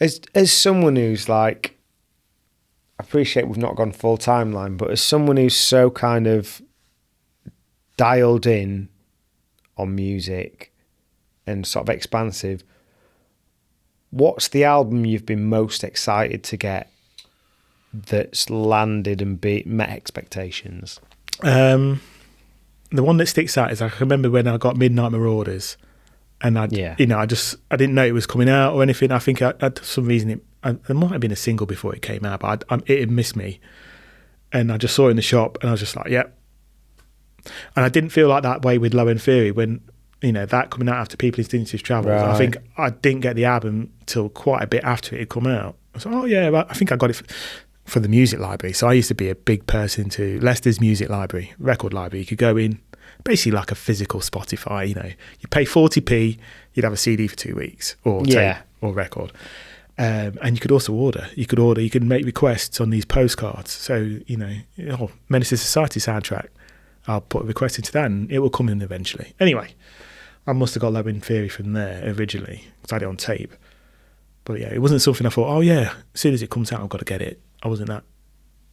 As someone who's like, I appreciate we've not gone full timeline, but as someone who's so kind of dialed in on music and sort of expansive, what's the album you've been most excited to get that's landed and met expectations? The one that sticks out is I remember when I got Midnight Marauders, and I didn't know it was coming out or anything. I think for some reason it might have been a single before it came out, but it had missed me, and I just saw it in the shop, and I was just like, yep. And I didn't feel like that way with Low End Theory when that coming out after People Instinctive Travels. Right. I think I didn't get the album till quite a bit after it had come out. I was like, oh yeah, well, I think I got it for the music library. So I used to be a big person to Leicester's music library, record library. You could go in, basically like a physical Spotify. You pay 40p, you'd have a CD for 2 weeks or tape or record. And you could also order. You could make requests on these postcards. So, Menace to Society soundtrack, I'll put a request into that and it will come in eventually. Anyway, I must have got Low End Theory from there originally because I had it on tape. But yeah, it wasn't something I thought, oh yeah, as soon as it comes out, I've got to get it. I wasn't that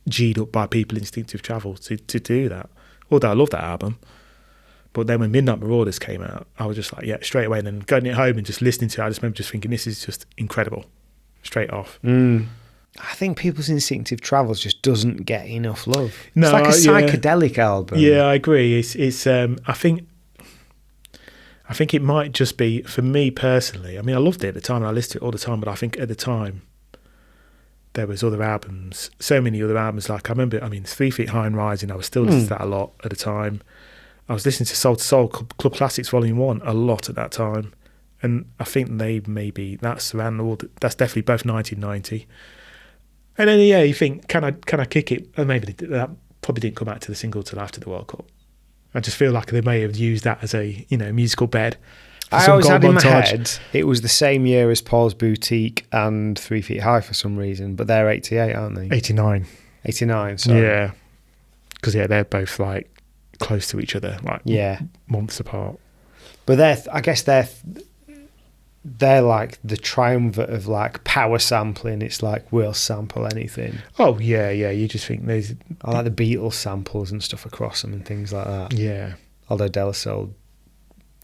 G'd up by People Instinctive Travel to do that. Although I love that album. But then when Midnight Marauders came out, I was just like, yeah, straight away. And then going it home and just listening to it, I just remember just thinking, this is just incredible, straight off. I think People's Instinctive Travels just doesn't get enough love. No, it's like a psychedelic album. Yeah, I agree. It's I think it might just be, for me personally, I mean, I loved it at the time and I listened to it all the time, but I think at the time there was other albums, so many other albums. Like I remember, 3 Feet High and Rising, I was still listening to that a lot at the time. I was listening to Soul to Soul, Club Classics Volume 1 a lot at that time. And I think that's definitely both 1990. And then, yeah, you think, can I kick it? And maybe that probably didn't come out to the single till after the World Cup. I just feel like they may have used that as a, musical bed. I always had in my head it was the same year as Paul's Boutique and 3 Feet High for some reason, but they're 88, aren't they? 89. 89, sorry. Yeah. Because, they're both, like, close to each other, like months apart. But I guess they're like the triumvirate of like power sampling. It's like we'll sample anything. Oh yeah, you just think there's I like the Beatles samples and stuff across them and things like that. Yeah, although De La Soul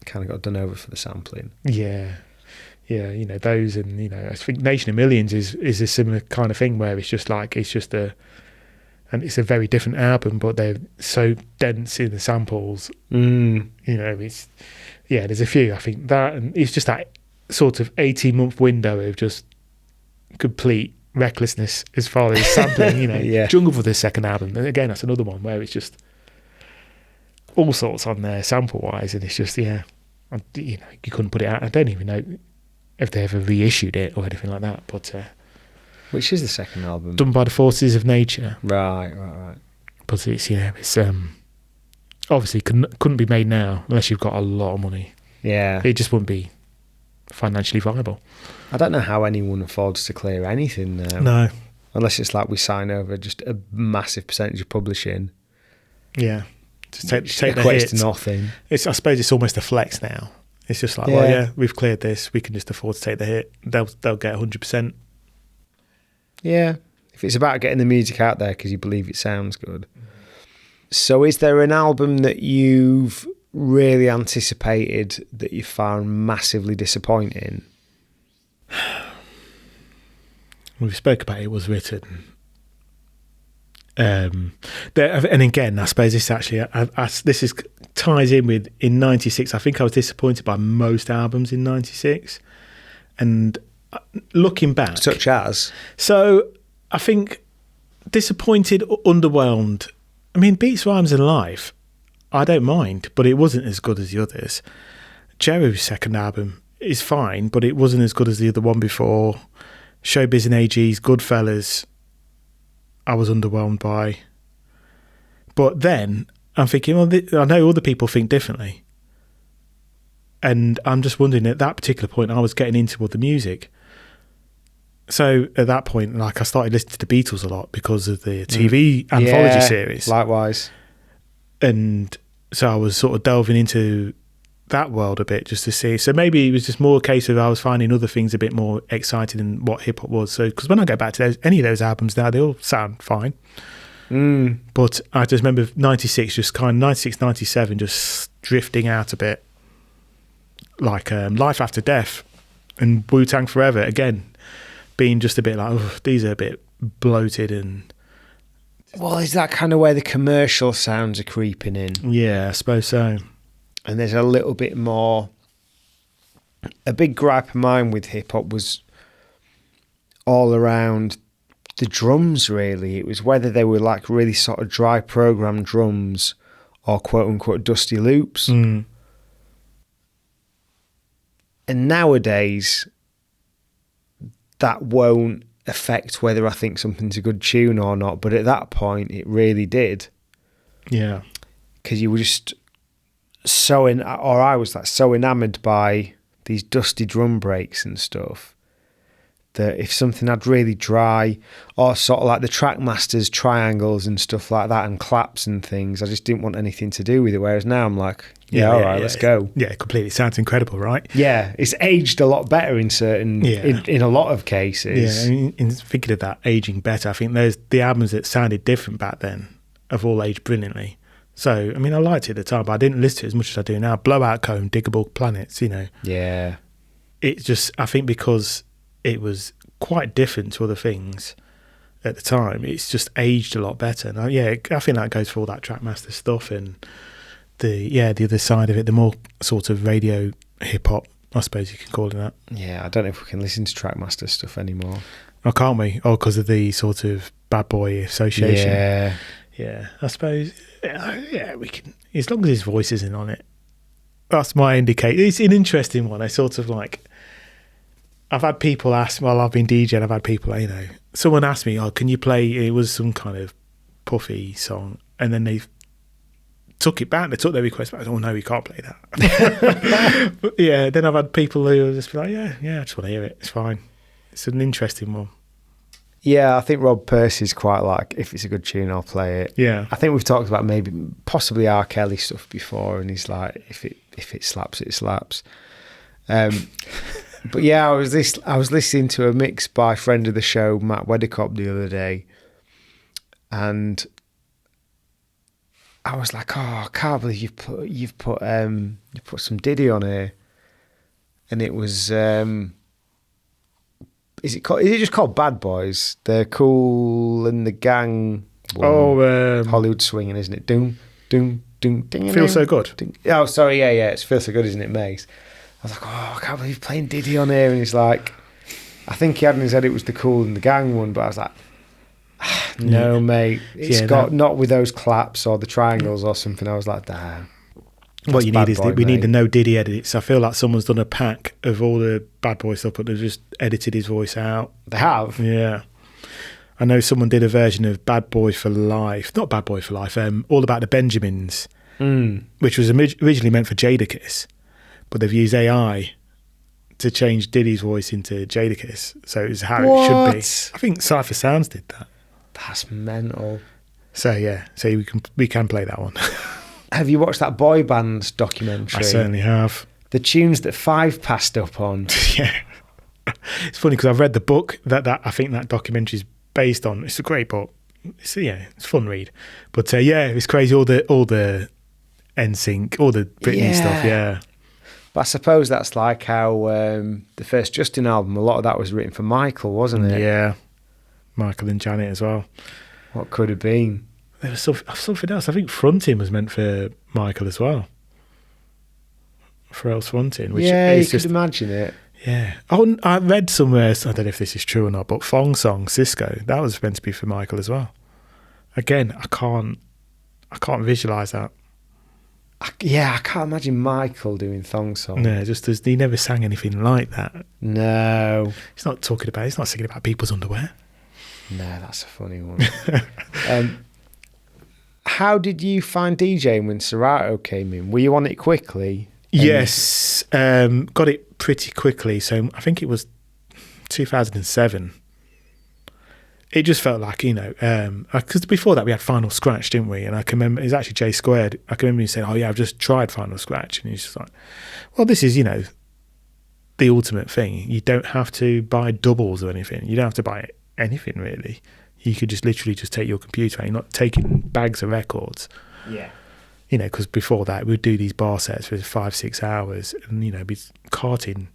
kind of got done over for the sampling. Yeah, those, and I think Nation of Millions is a similar kind of thing where it's a very different album, but they're so dense in the samples. It's there's a few. I think that, and it's just that sort of 18-month window of just complete recklessness as far as sampling. Jungle for the second album, and again, that's another one where it's just all sorts on there sample wise, and it's just you couldn't put it out. I don't even know if they ever reissued it or anything like that, but. Which is the second album? Done by the Forces of Nature. Right. But it's obviously couldn't be made now unless you've got a lot of money. Yeah. It just wouldn't be financially viable. I don't know how anyone affords to clear anything now. No. Unless it's like we sign over just a massive percentage of publishing. Yeah. Just take the equates hit. to nothing. I suppose it's almost a flex now. It's just like, we've cleared this. We can just afford to take the hit. They'll get 100%. Yeah, if it's about getting the music out there because you believe it sounds good. So is there an album that you've really anticipated that you found massively disappointing? We spoke about It Was Written. And again, I suppose this actually, ties in with, in 96, I think I was disappointed by most albums in 96. And looking back, such as, so I think disappointed, underwhelmed. I mean, Beats, Rhymes and Life, I don't mind, but it wasn't as good as the others. Jeru's second album is fine, but it wasn't as good as the other one before. Showbiz and AG's Goodfellas, I was underwhelmed by. But then I'm thinking, well, I know other people think differently. And I'm just wondering, at that particular point, I was getting into other music. So at that point, like, I started listening to the Beatles a lot because of the TV anthology series. Likewise. And so I was sort of delving into that world a bit just to see. So maybe it was just more a case of I was finding other things a bit more exciting than what hip hop was. So, because when I go back to any of those albums now, they all sound fine. But I just remember 96, 97, just drifting out a bit. Like Life After Death and Wu-Tang Forever, again, being just a bit like, oh, these are a bit bloated. And well, is that kind of where the commercial sounds are creeping in? Yeah, I suppose so. And there's a little bit more. A big gripe of mine with hip hop was all around the drums, really. It was whether they were like really sort of dry programmed drums or quote unquote dusty loops. And nowadays, that won't affect whether I think something's a good tune or not. But at that point, it really did. Yeah. Because you were just I was like so enamoured by these dusty drum breaks and stuff that if something had really dry or sort of like the Trackmasters triangles and stuff like that and claps and things, I just didn't want anything to do with it. Whereas now I'm like, let's go. Yeah, completely. Sounds incredible, right? Yeah, it's aged a lot better in certain, in a lot of cases. Yeah, in thinking of that aging better, I think there's the albums that sounded different back then have all aged brilliantly. So, I mean, I liked it at the time, but I didn't listen to it as much as I do now. Blowout Cone, Diggable Planets, you know. Yeah. It just, I think because it was quite different to other things at the time, it's just aged a lot better. And I think that goes for all that Trackmaster stuff and the other side of it, the more sort of radio hip-hop, I suppose you can call it that. Yeah, I don't know if we can listen to Trackmaster stuff anymore. Oh, can't we? Oh, because of the sort of bad boy association. Yeah. Yeah, I suppose. Yeah, we can, as long as his voice isn't on it. That's my indicator. It's an interesting one. I sort of like, I've had people ask, while I've been DJing, I've had people, you know, someone asked me, oh, can you play, it was some kind of puffy song, and then they took it back, they took their request back, oh no, we can't play that. But yeah, then I've had people who just be like, yeah, I just want to hear it, it's fine. It's an interesting one. Yeah, I think Rob Percy's quite like, if it's a good tune, I'll play it. Yeah. I think we've talked about possibly R. Kelly stuff before, and he's like, if it slaps, it slaps. But yeah, I was listening to a mix by friend of the show, Matt Weddercop, the other day, and I was like, oh, I can't believe you've put some Diddy on here, and it was is it just called Bad Boys? The Cool and the Gang one. Oh, Hollywood swinging, isn't it? Doom, doom, doom, ding. Feel So Good. Ding. Oh, sorry, yeah, it's Feel So Good, isn't it, Mace? I was like, oh, I can't believe you're playing Diddy on here. And he's like, I think he had in his head it was the Cool and the Gang one, but I was like, no, mate. It's not with those claps or the triangles or something. I was like, damn. What you need is we need the no Diddy edits. I feel like someone's done a pack of all the Bad Boy stuff, but they've just edited his voice out. They have? Yeah. I know someone did a version of Bad Boy for Life, not Bad Boy for Life, All About the Benjamins, which was originally meant for Jadakiss, but they've used AI to change Diddy's voice into Jadakiss, so it's how it should be. I think Cypher Sounds did that. That's mental. So yeah, so we can play that one. Have you watched that boy band documentary? I certainly have. The tunes that Five passed up on. Yeah. It's funny because I've read the book that I think that documentary is based on. It's a great book. It's a fun read. But it's crazy. All the NSYNC, all the Britney stuff. Yeah. But I suppose that's like how the first Justin album, a lot of that was written for Michael, wasn't it? Yeah. Michael and Janet as well. What could have been? There was something else. I think Fronting was meant for Michael as well. Pharrell's Fronting. Which you could imagine it. Yeah. Oh, I read somewhere, I don't know if this is true or not, but Thong Song, Cisco, that was meant to be for Michael as well. Again, I can't visualise that. I can't imagine Michael doing Thong Song. No, just as he never sang anything like that. No. He's not singing about people's underwear. No, that's a funny one. How did you find DJing when Serato came in? Were you on it quickly? Yes, got it pretty quickly. So I think it was 2007. It just felt like, because before that we had Final Scratch, didn't we? And I can remember, it was actually J Squared. I can remember you saying, oh yeah, I've just tried Final Scratch. And he's just like, well, this is, the ultimate thing. You don't have to buy doubles or anything. You don't have to buy anything really. You could just literally just take your computer and you're not taking bags of records. Yeah. Because before that we'd do these bar sets for 5-6 hours and, be carting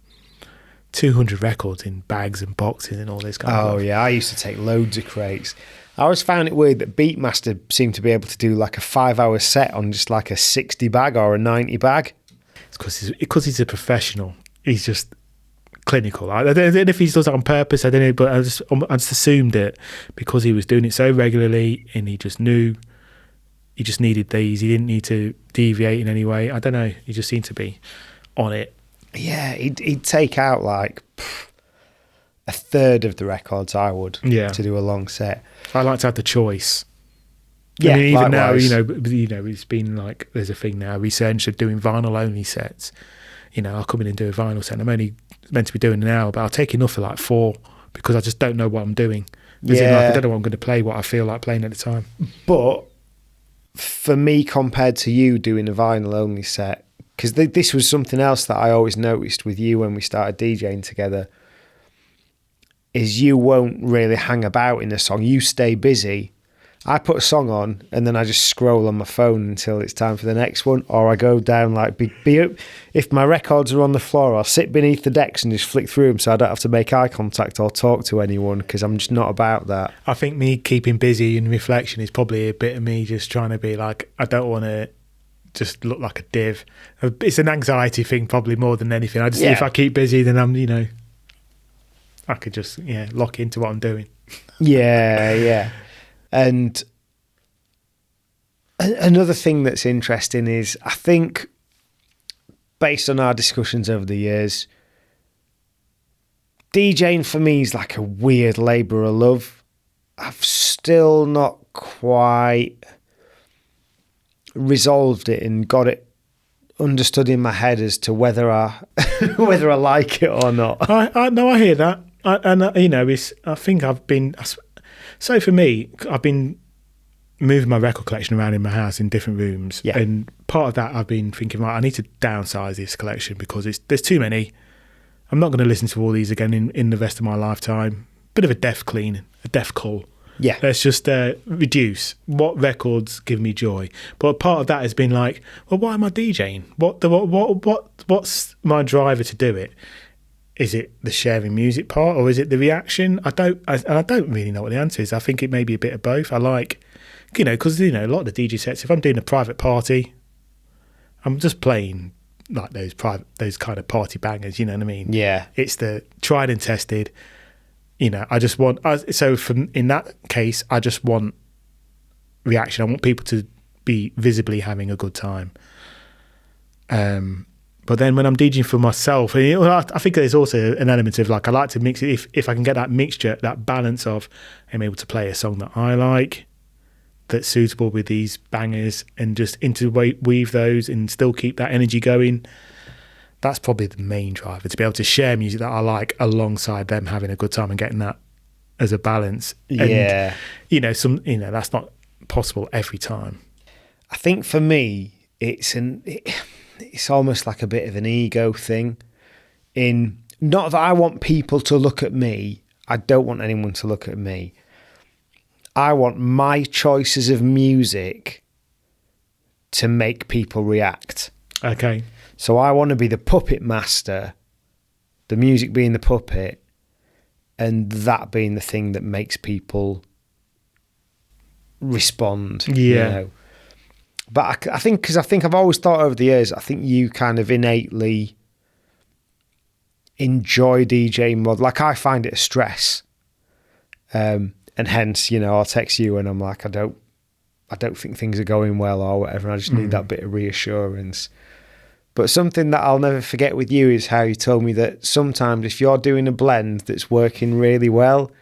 200 records in bags and boxes and all this kind of stuff. Oh yeah, I used to take loads of crates. I always found it weird that Beatmaster seemed to be able to do like a 5-hour set on just like a 60 bag or a 90 bag. It's because he's a professional. He's just clinical. I don't know if he does it on purpose, I don't know, but I just assumed it because he was doing it so regularly and he just knew he just needed these. He didn't need to deviate in any way. I don't know. He just seemed to be on it. Yeah, he'd take out like a third of the records I would to do a long set. I like to have the choice. Yeah, I mean, even likewise. now, it's been like there's a thing now. Research of doing vinyl only sets. I'll come in and do a vinyl set. I'm only meant to be doing an hour, but I'll take enough for like 4 because I just don't know what I'm doing. I don't know what I'm going to play, what I feel like playing at the time. But for me, compared to you doing a vinyl only set, because this was something else that I always noticed with you when we started DJing together, is you won't really hang about in a song. You stay busy. I put a song on and then I just scroll on my phone until it's time for the next one, or I go down like if my records are on the floor, I'll sit beneath the decks and just flick through them so I don't have to make eye contact or talk to anyone, because I'm just not about that. I think me keeping busy in reflection is probably a bit of me just trying to be like, I don't want to just look like a div. It's an anxiety thing probably more than anything. If I keep busy, then I'm, I could just lock into what I'm doing. Yeah. And another thing that's interesting is, I think, based on our discussions over the years, DJing for me is like a weird labour of love. I've still not quite resolved it and got it understood in my head as to whether I like it or not. I hear that. I think I've been... So for me, I've been moving my record collection around in my house in different rooms. Yeah. And part of that, I've been thinking, right, I need to downsize this collection because there's too many. I'm not going to listen to all these again in the rest of my lifetime. Bit of a def clean, a def cull. Yeah. Let's just reduce what records give me joy. But part of that has been like, well, why am I DJing? What's my driver to do it? Is it the sharing music part, or is it the reaction? I don't really know what the answer is. I think it may be a bit of both. I like, because a lot of the DJ sets, if I'm doing a private party, I'm just playing like those kind of party bangers. You know what I mean? Yeah. It's the tried and tested. I just want. So in that case, I just want reaction. I want people to be visibly having a good time. But then when I'm DJing for myself, I think there's also an element of like, I like to mix it. If I can get that mixture, that balance of I'm able to play a song that I like, that's suitable with these bangers, and just interweave those and still keep that energy going. That's probably the main driver, to be able to share music that I like alongside them having a good time and getting that as a balance. Yeah. And, that's not possible every time. I think for me, it's almost like a bit of an ego thing. Not that I want people to look at me. I don't want anyone to look at me. I want my choices of music to make people react. Okay. So I want to be the puppet master, the music being the puppet, and that being the thing that makes people respond. Yeah. But I think I've always thought over the years, I think you kind of innately enjoy DJing more. Like, I find it a stress. And hence, I'll text you and I'm like, I don't think things are going well or whatever. And I just need that bit of reassurance. But something that I'll never forget with you is how you told me that sometimes if you're doing a blend that's working really well,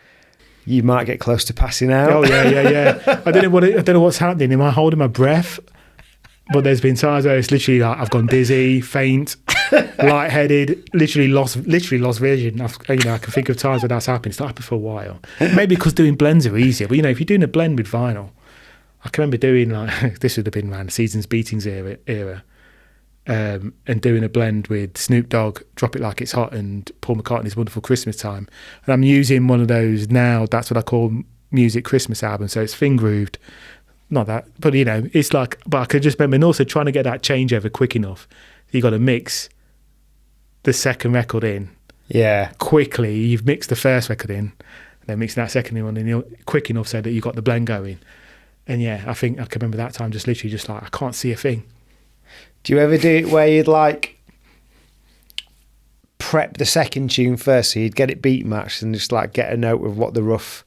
you might get close to passing out. Oh yeah. I don't know what's happening. Am I holding my breath? But there's been times where it's literally like I've gone dizzy, faint, lightheaded, literally lost vision. I can think of times when that's happened. It's not happened for a while. Maybe because doing blends are easier. But if you're doing a blend with vinyl, I can remember doing this would have been around the Seasons Beatings era. And doing a blend with Snoop Dogg, Drop It Like It's Hot, and Paul McCartney's Wonderful Christmas Time. And I'm using one of those now, that's what I call music Christmas albums. So it's fin-grooved. Not that, but it's like, but I could just remember, and also trying to get that changeover quick enough. You got to mix the second record in. Yeah. Quickly. You've mixed the first record in, and then mixing that second one in quick enough so that you got the blend going. And yeah, I think I can remember that time just literally just like, I can't see a thing. Do you ever do it where you'd like prep the second tune first, so you'd get it beat matched and just like get a note of what the rough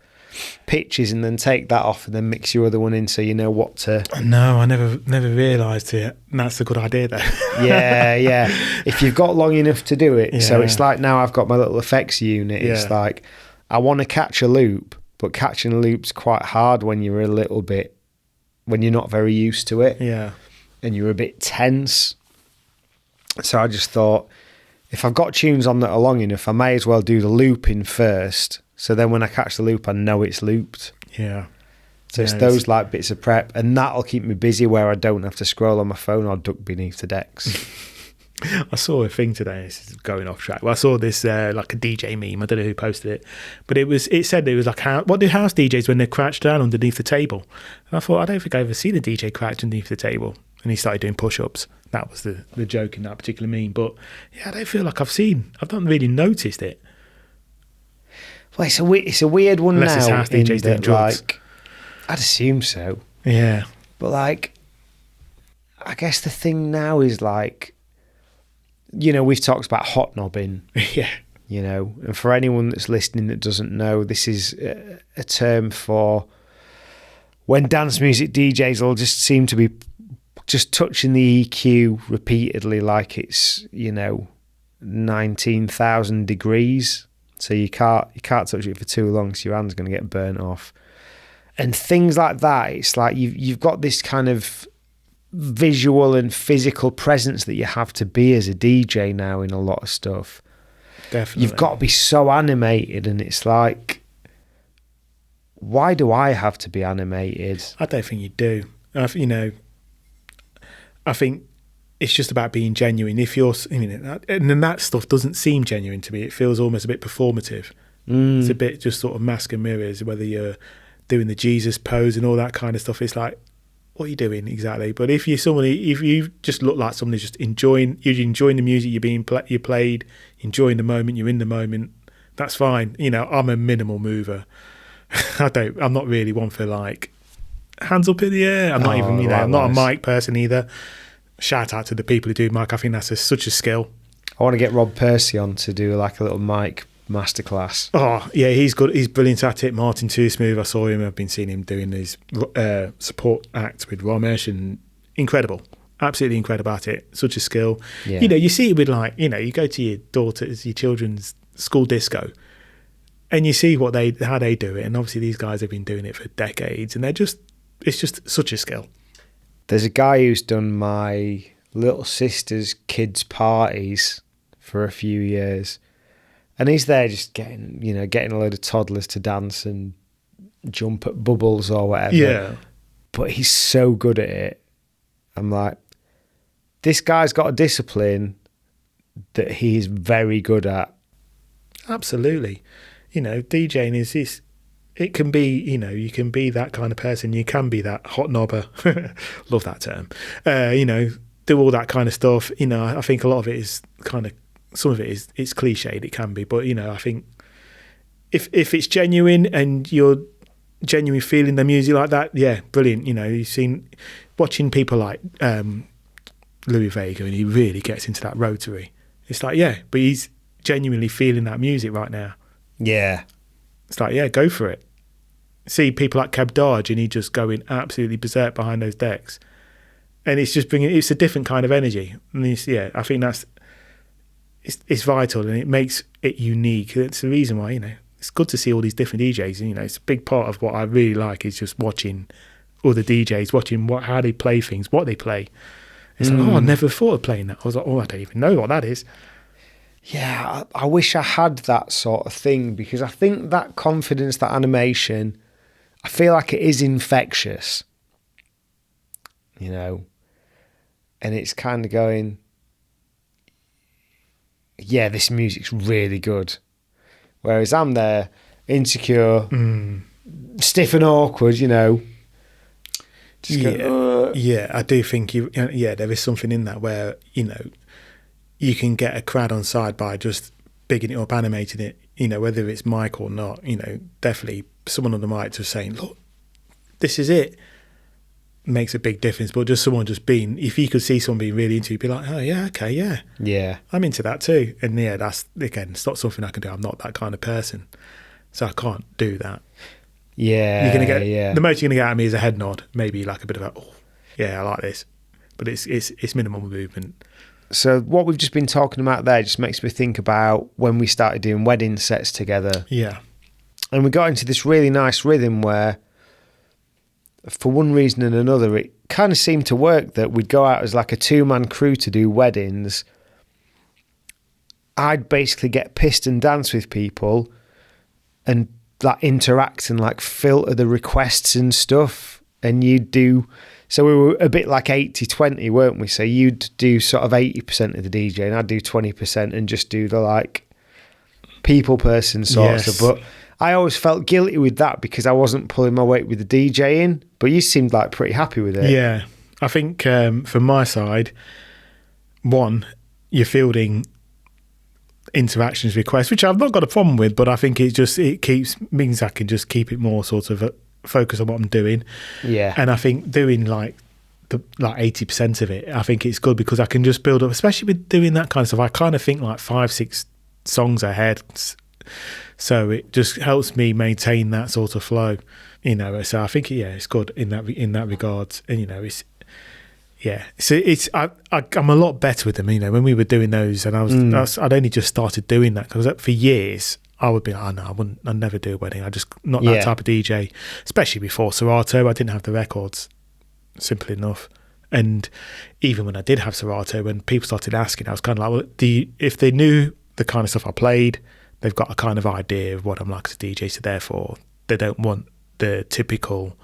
pitch is, and then take that off and then mix your other one in so you know what to... No, I never realised it. That's a good idea though. Yeah. If you've got long enough to do it. Yeah. So it's like now I've got my little effects unit. It's like I want to catch a loop, but catching a loop's quite hard when you're not very used to it. Yeah. And you're a bit tense. So I just thought, if I've got tunes on that are long enough, I may as well do the looping first. So then when I catch the loop, I know it's looped. Yeah. So it's those like bits of prep, and that'll keep me busy where I don't have to scroll on my phone or duck beneath the decks. I saw a thing today. This is going off track. Well, I saw this like a DJ meme. I don't know who posted it, but it said it was like, what do house DJs when they crouch down underneath the table? And I thought, I don't think I've ever seen a DJ crouch underneath the table. And he started doing push-ups. That was the joke in that particular meme. But yeah, I don't feel like I've not really noticed it. Well, it's a weird one. Unless now. Unless it's house DJs doing drugs. Like, I'd assume so. Yeah. But like, I guess the thing now is like, you know, we've talked about hot knobbing. Yeah. You know, and for anyone that's listening that doesn't know, this is a term for when dance music DJs will just seem to be just touching the EQ repeatedly like it's, you know, 19,000 degrees. So you can't touch it for too long, so your hand's going to get burnt off. And things like that, it's like you've got this kind of visual and physical presence that you have to be as a DJ now in a lot of stuff. Definitely. You've got to be so animated, and it's like, why do I have to be animated? I don't think you do. You know, I think it's just about being genuine. If you're, and then that stuff doesn't seem genuine to me. It feels almost a bit performative. It's a bit just sort of mask and mirrors, whether you're doing the Jesus pose and all that kind of stuff. It's like, what are you doing exactly? But if you just look like somebody just enjoying the music you played, enjoying the moment, you're in the moment, that's fine. You know, I'm a minimal mover. I'm not really one for like hands up in the air. I'm not even, I'm not a mic person either. Shout out to the people who do mic. I think that's such a skill. I want to get Rob Percy on to do like a little mic masterclass. Oh yeah, he's good. He's brilliant at it. Martin Too Smooth. I saw him. I've been seeing him doing his support acts with Ramesh, and incredible, absolutely incredible at it. Such a skill. Yeah. You know, you see it with like, you know, you go to your children's school disco, and you see how they do it. And obviously these guys have been doing it for decades, and it's just such a skill. There's a guy who's done my little sister's kids' parties for a few years, and he's there just getting a load of toddlers to dance and jump at bubbles or whatever. Yeah. But he's so good at it. I'm like, this guy's got a discipline that he is very good at. Absolutely. You know, DJing is this. It can be, you know, you can be that kind of person. You can be that hot knobber. Love that term. You know, do all that kind of stuff. You know, I think a lot of it is kind of, some of it is, it's cliched, it can be. But, you know, I think if it's genuine and you're genuinely feeling the music like that, yeah, brilliant. You know, you've seen, watching people like Louis Vega, and he really gets into that rotary. It's like, yeah, but he's genuinely feeling that music right now. Yeah. It's like, yeah, go for it. See people like Keb Dodge, and he just going absolutely berserk behind those decks, and it's just it's a different kind of energy. And I think it's vital, and it makes it unique. It's the reason why, you know, it's good to see all these different DJs. And, you know, it's a big part of what I really like is just watching all the DJs, watching how they play things, what they play. It's like, I never thought of playing that. I was like, I don't even know what that is. Yeah, I wish I had that sort of thing, because I think that confidence, that animation, I feel like it is infectious, you know, and it's kind of going, yeah, this music's really good. Whereas I'm there, insecure, stiff and awkward, you know. Just yeah, I do think there is something in that where, you know, you can get a crowd on side by just bigging it up, animating it, you know, whether it's mic or not, you know, definitely someone on the mic just saying, look, this is it, makes a big difference. But just someone just being, if you could see someone being really into it, you'd be like, oh yeah, okay, yeah. Yeah. I'm into that too. And yeah, that's, again, it's not something I can do. I'm not that kind of person. So I can't do that. Yeah. You're going to get, the most you're going to get out of me is a head nod, maybe like a bit of a, oh, yeah, I like this. But it's minimal movement. So what we've just been talking about there just makes me think about when we started doing wedding sets together. Yeah. And we got into this really nice rhythm where, for one reason and another, it kind of seemed to work that we'd go out as like a two-man crew to do weddings. I'd basically get pissed and dance with people and like interact and like filter the requests and stuff. and you'd do. So we were a bit like 80-20, weren't we? So you'd do sort of 80% of the DJ, and I'd do 20% and just do the like people person sort of stuff. But I always felt guilty with that because I wasn't pulling my weight with the DJing. But you seemed like pretty happy with it. Yeah, I think from my side, one, you're fielding interactions requests, which I've not got a problem with, but I think means I can just keep it more sort of focus on what I'm doing. Yeah. And I think doing like 80% of it, I think it's good because I can just build up, especially with doing that kind of stuff. I kind of think like 5-6 songs ahead, so it just helps me maintain that sort of flow, you know. So I think it's good in that regard. And you know, I'm a lot better with them. You know, when we were doing those, and I'd only just started doing that because for years I would be like, oh no, I'd never do a wedding. I just not that type of DJ, especially before Serato. I didn't have the records, simple enough. And even when I did have Serato, when people started asking, I was kind of like, well, if they knew the kind of stuff I played, they've got a kind of idea of what I'm like as a DJ. So therefore, they don't want the typical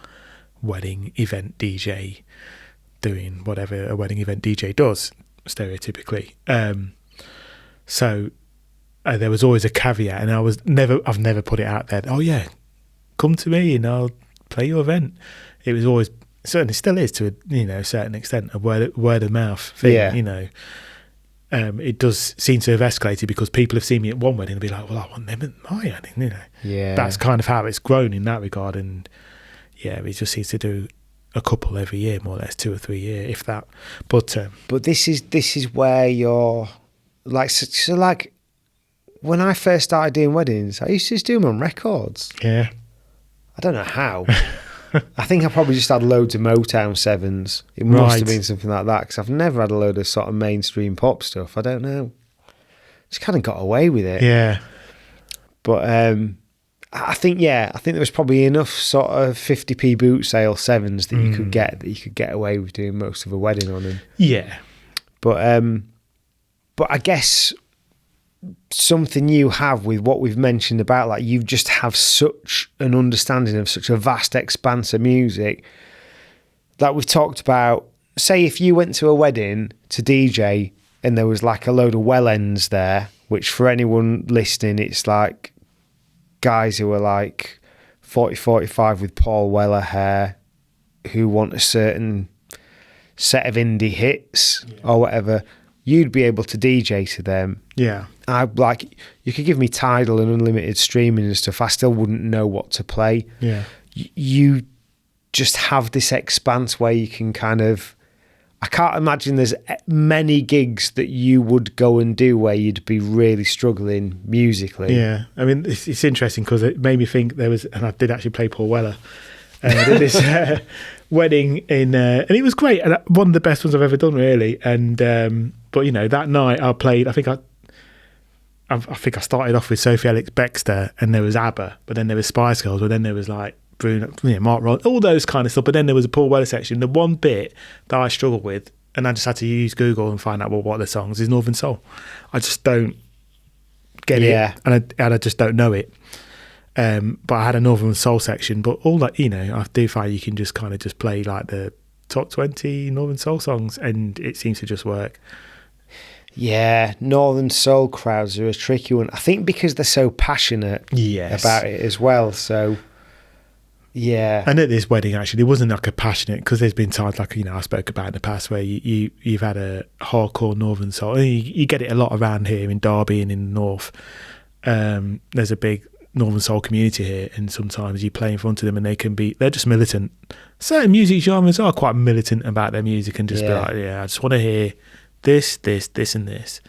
wedding event DJ doing whatever a wedding event DJ does, stereotypically. So there was always a caveat, and I've never put it out there. Oh yeah, come to me and I'll play your event. It was always, certainly still is to a certain extent, a word of mouth thing. Yeah. You know, it does seem to have escalated because people have seen me at one wedding and be like, well, I want them at my wedding. You know, that's kind of how it's grown in that regard. And yeah, it just seems to do a couple every year, more or less 2 or 3 a year, if that. But this is where you're like, so like when I first started doing weddings, I used to just do them on records. Yeah, I don't know how. I think I probably just had loads of Motown 7s. It must have been something like that, because I've never had a load of sort of mainstream pop stuff. I don't know. Just kind of got away with it. Yeah. But I think there was probably enough sort of 50p boot sale 7s that you could get away with doing most of a wedding on them. Yeah. But I guess something you have with what we've mentioned about, like, you just have such an understanding of such a vast expanse of music that we've talked about. Say if you went to a wedding to DJ and there was like a load of well ends there, which for anyone listening, it's like guys who are like 40, 45 with Paul Weller hair who want a certain set of indie hits or whatever. You'd be able to DJ to them. Yeah. You could give me Tidal and unlimited streaming and stuff. I still wouldn't know what to play. Yeah. You just have this expanse where you can kind of, I can't imagine there's many gigs that you would go and do where you'd be really struggling musically. Yeah. I mean, it's interesting because it made me think there was, and I did actually play Paul Weller at this wedding and it was great. And one of the best ones I've ever done, really. And, but you know, that night I played, I think I started off with Sophie Ellis-Bextor, and there was ABBA, but then there was Spice Girls, but then there was like Bruno, Mark Ronson, all those kind of stuff. But then there was a Paul Weller section. The one bit that I struggled with, and I just had to use Google and find out what are the songs, is Northern Soul. I just don't get it, and I just don't know it. But I had a Northern Soul section. But all that, you know, I do find you can just kind of just play like the top 20 Northern Soul songs, and it seems to just work. Yeah, Northern Soul crowds are a tricky one. I think because they're so passionate about it as well. So, yeah. And at this wedding, actually, it wasn't like a passionate, because there's been times, like, you know, I spoke about in the past where you've had a hardcore Northern Soul. And you get it a lot around here in Derby and in the north. There's a big Northern Soul community here, and sometimes you play in front of them and they're just militant. Certain music genres are quite militant about their music and just be like, I just want to hear this, and this.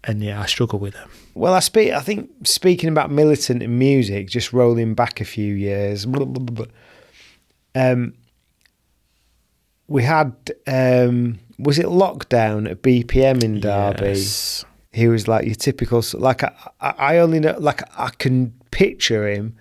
And I struggle with them. Well, I think speaking about militant in music, just rolling back a few years, we had was it Lockdown at BPM in Derby? Yes. He was like your typical, like I only know, like I can picture him,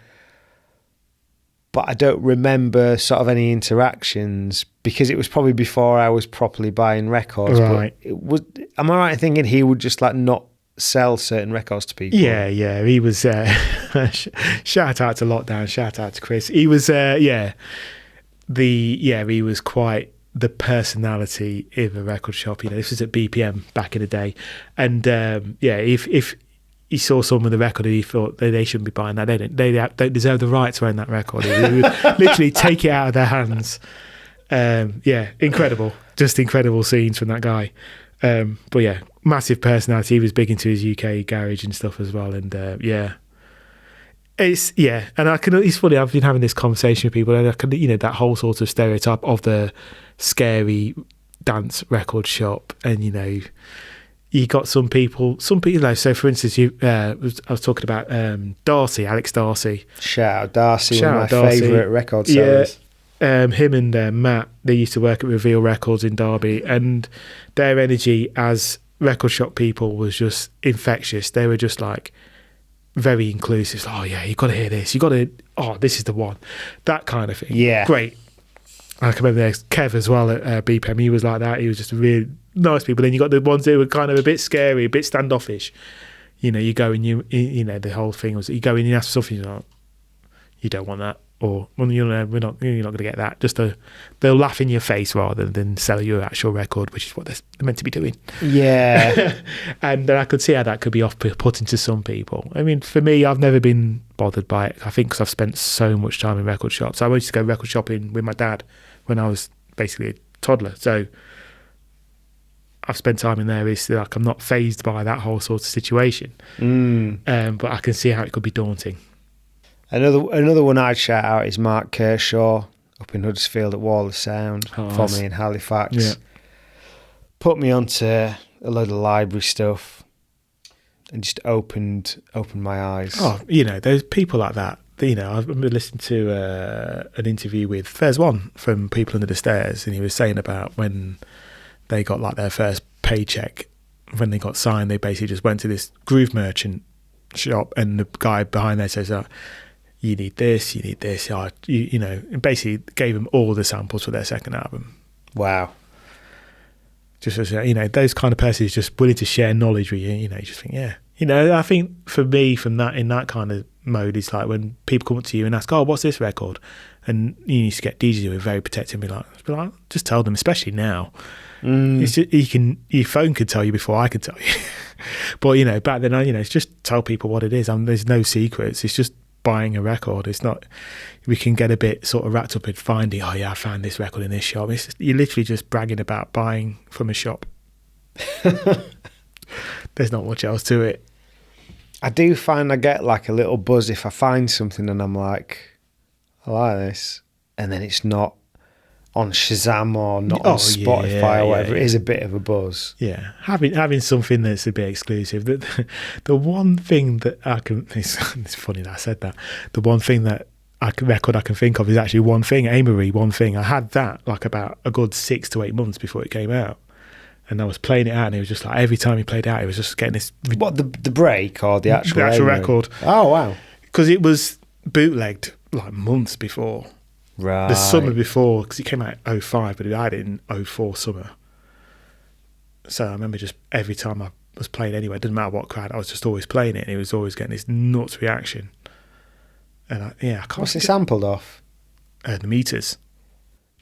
but I don't remember sort of any interactions, because it was probably before I was properly buying records. Right. But am I right in thinking he would just like not sell certain records to people? Yeah. He was, shout out to Lockdown, shout out to Chris. He was, he was quite the personality in the record shop. This was at BPM back in the day, and if he saw someone with a record and he thought they shouldn't be buying that, they don't deserve the right to own that record. He would literally take it out of their hands. Incredible, just incredible scenes from that guy. But yeah, massive personality. He was big into his UK garage and stuff as well, and it's and it's funny, I've been having this conversation with people, and I can, that whole sort of stereotype of the scary dance record shop, and you got some people, so for instance, I was talking about Alex Darcy. Shout out Darcy, one of my favourite record sellers. Him and Matt, they used to work at Reveal Records in Derby, and their energy as record shop people was just infectious. They were just like very inclusive. Oh yeah, you got to hear this. You got to. Oh, this is the one. That kind of thing. Yeah, great. I can remember there's Kev as well at BPM. He was like that. He was just really nice people. Then you got the ones that were kind of a bit scary, a bit standoffish. You go and the whole thing was you go in and ask for something. You're like, you don't want that. Or, well, you're not going to get that. Just they'll laugh in your face rather than sell you an actual record, which is what they're meant to be doing. Yeah. And I could see how that could be off-putting to some people. I mean, for me, I've never been bothered by it. I think because I've spent so much time in record shops. I used to go record shopping with my dad when I was basically a toddler. So I've spent time in there. It's like I'm not fazed by that whole sort of situation. But I can see how it could be daunting. Another one I'd shout out is Mark Kershaw up in Huddersfield at Wall of Sound, formerly in Halifax. Yeah. Put me onto a load of library stuff and just opened my eyes. Oh, there's people like that. I remember listening to an interview with Fez One from People Under the Stairs, and he was saying about when they got like their first paycheck, when they got signed, they basically just went to this groove merchant shop, and the guy behind there says, you need this, and basically gave them all the samples for their second album. Wow. Just as, those kind of persons just willing to share knowledge with you, you just think, I think for me, in that kind of mode, it's like when people come up to you and ask, oh, what's this record? And you used to get DJs who are very protective and be like, just tell them, especially now. It's just, your phone could tell you before I could tell you. But, back then, it's just tell people what it is. There's no secrets. It's just buying a record. It's not, we can get a bit sort of wrapped up in finding, oh yeah, I found this record in this shop. You're literally just bragging about buying from a shop. There's not much else to it. I do find I get like a little buzz if I find something and I'm like, I like this, and then it's not on Shazam or not on Spotify or whatever. It is a bit of a buzz. Yeah, having something that's a bit exclusive. The one thing that I can, it's funny that I said that. The one thing that record I can think of is actually One Thing, Amory, One Thing. I had that like about a good 6 to 8 months before it came out, and I was playing it out, and it was just like every time he played it out, it was just getting this. What, the break or the actual record? Oh wow! Because it was bootlegged like months before. Right. The summer before, because it came out in 05, but I had it in 04 summer. So I remember just every time I was playing anyway, it didn't matter what crowd, I was just always playing it, and it was always getting this nuts reaction. And I can't. What's it sampled off? The Meters.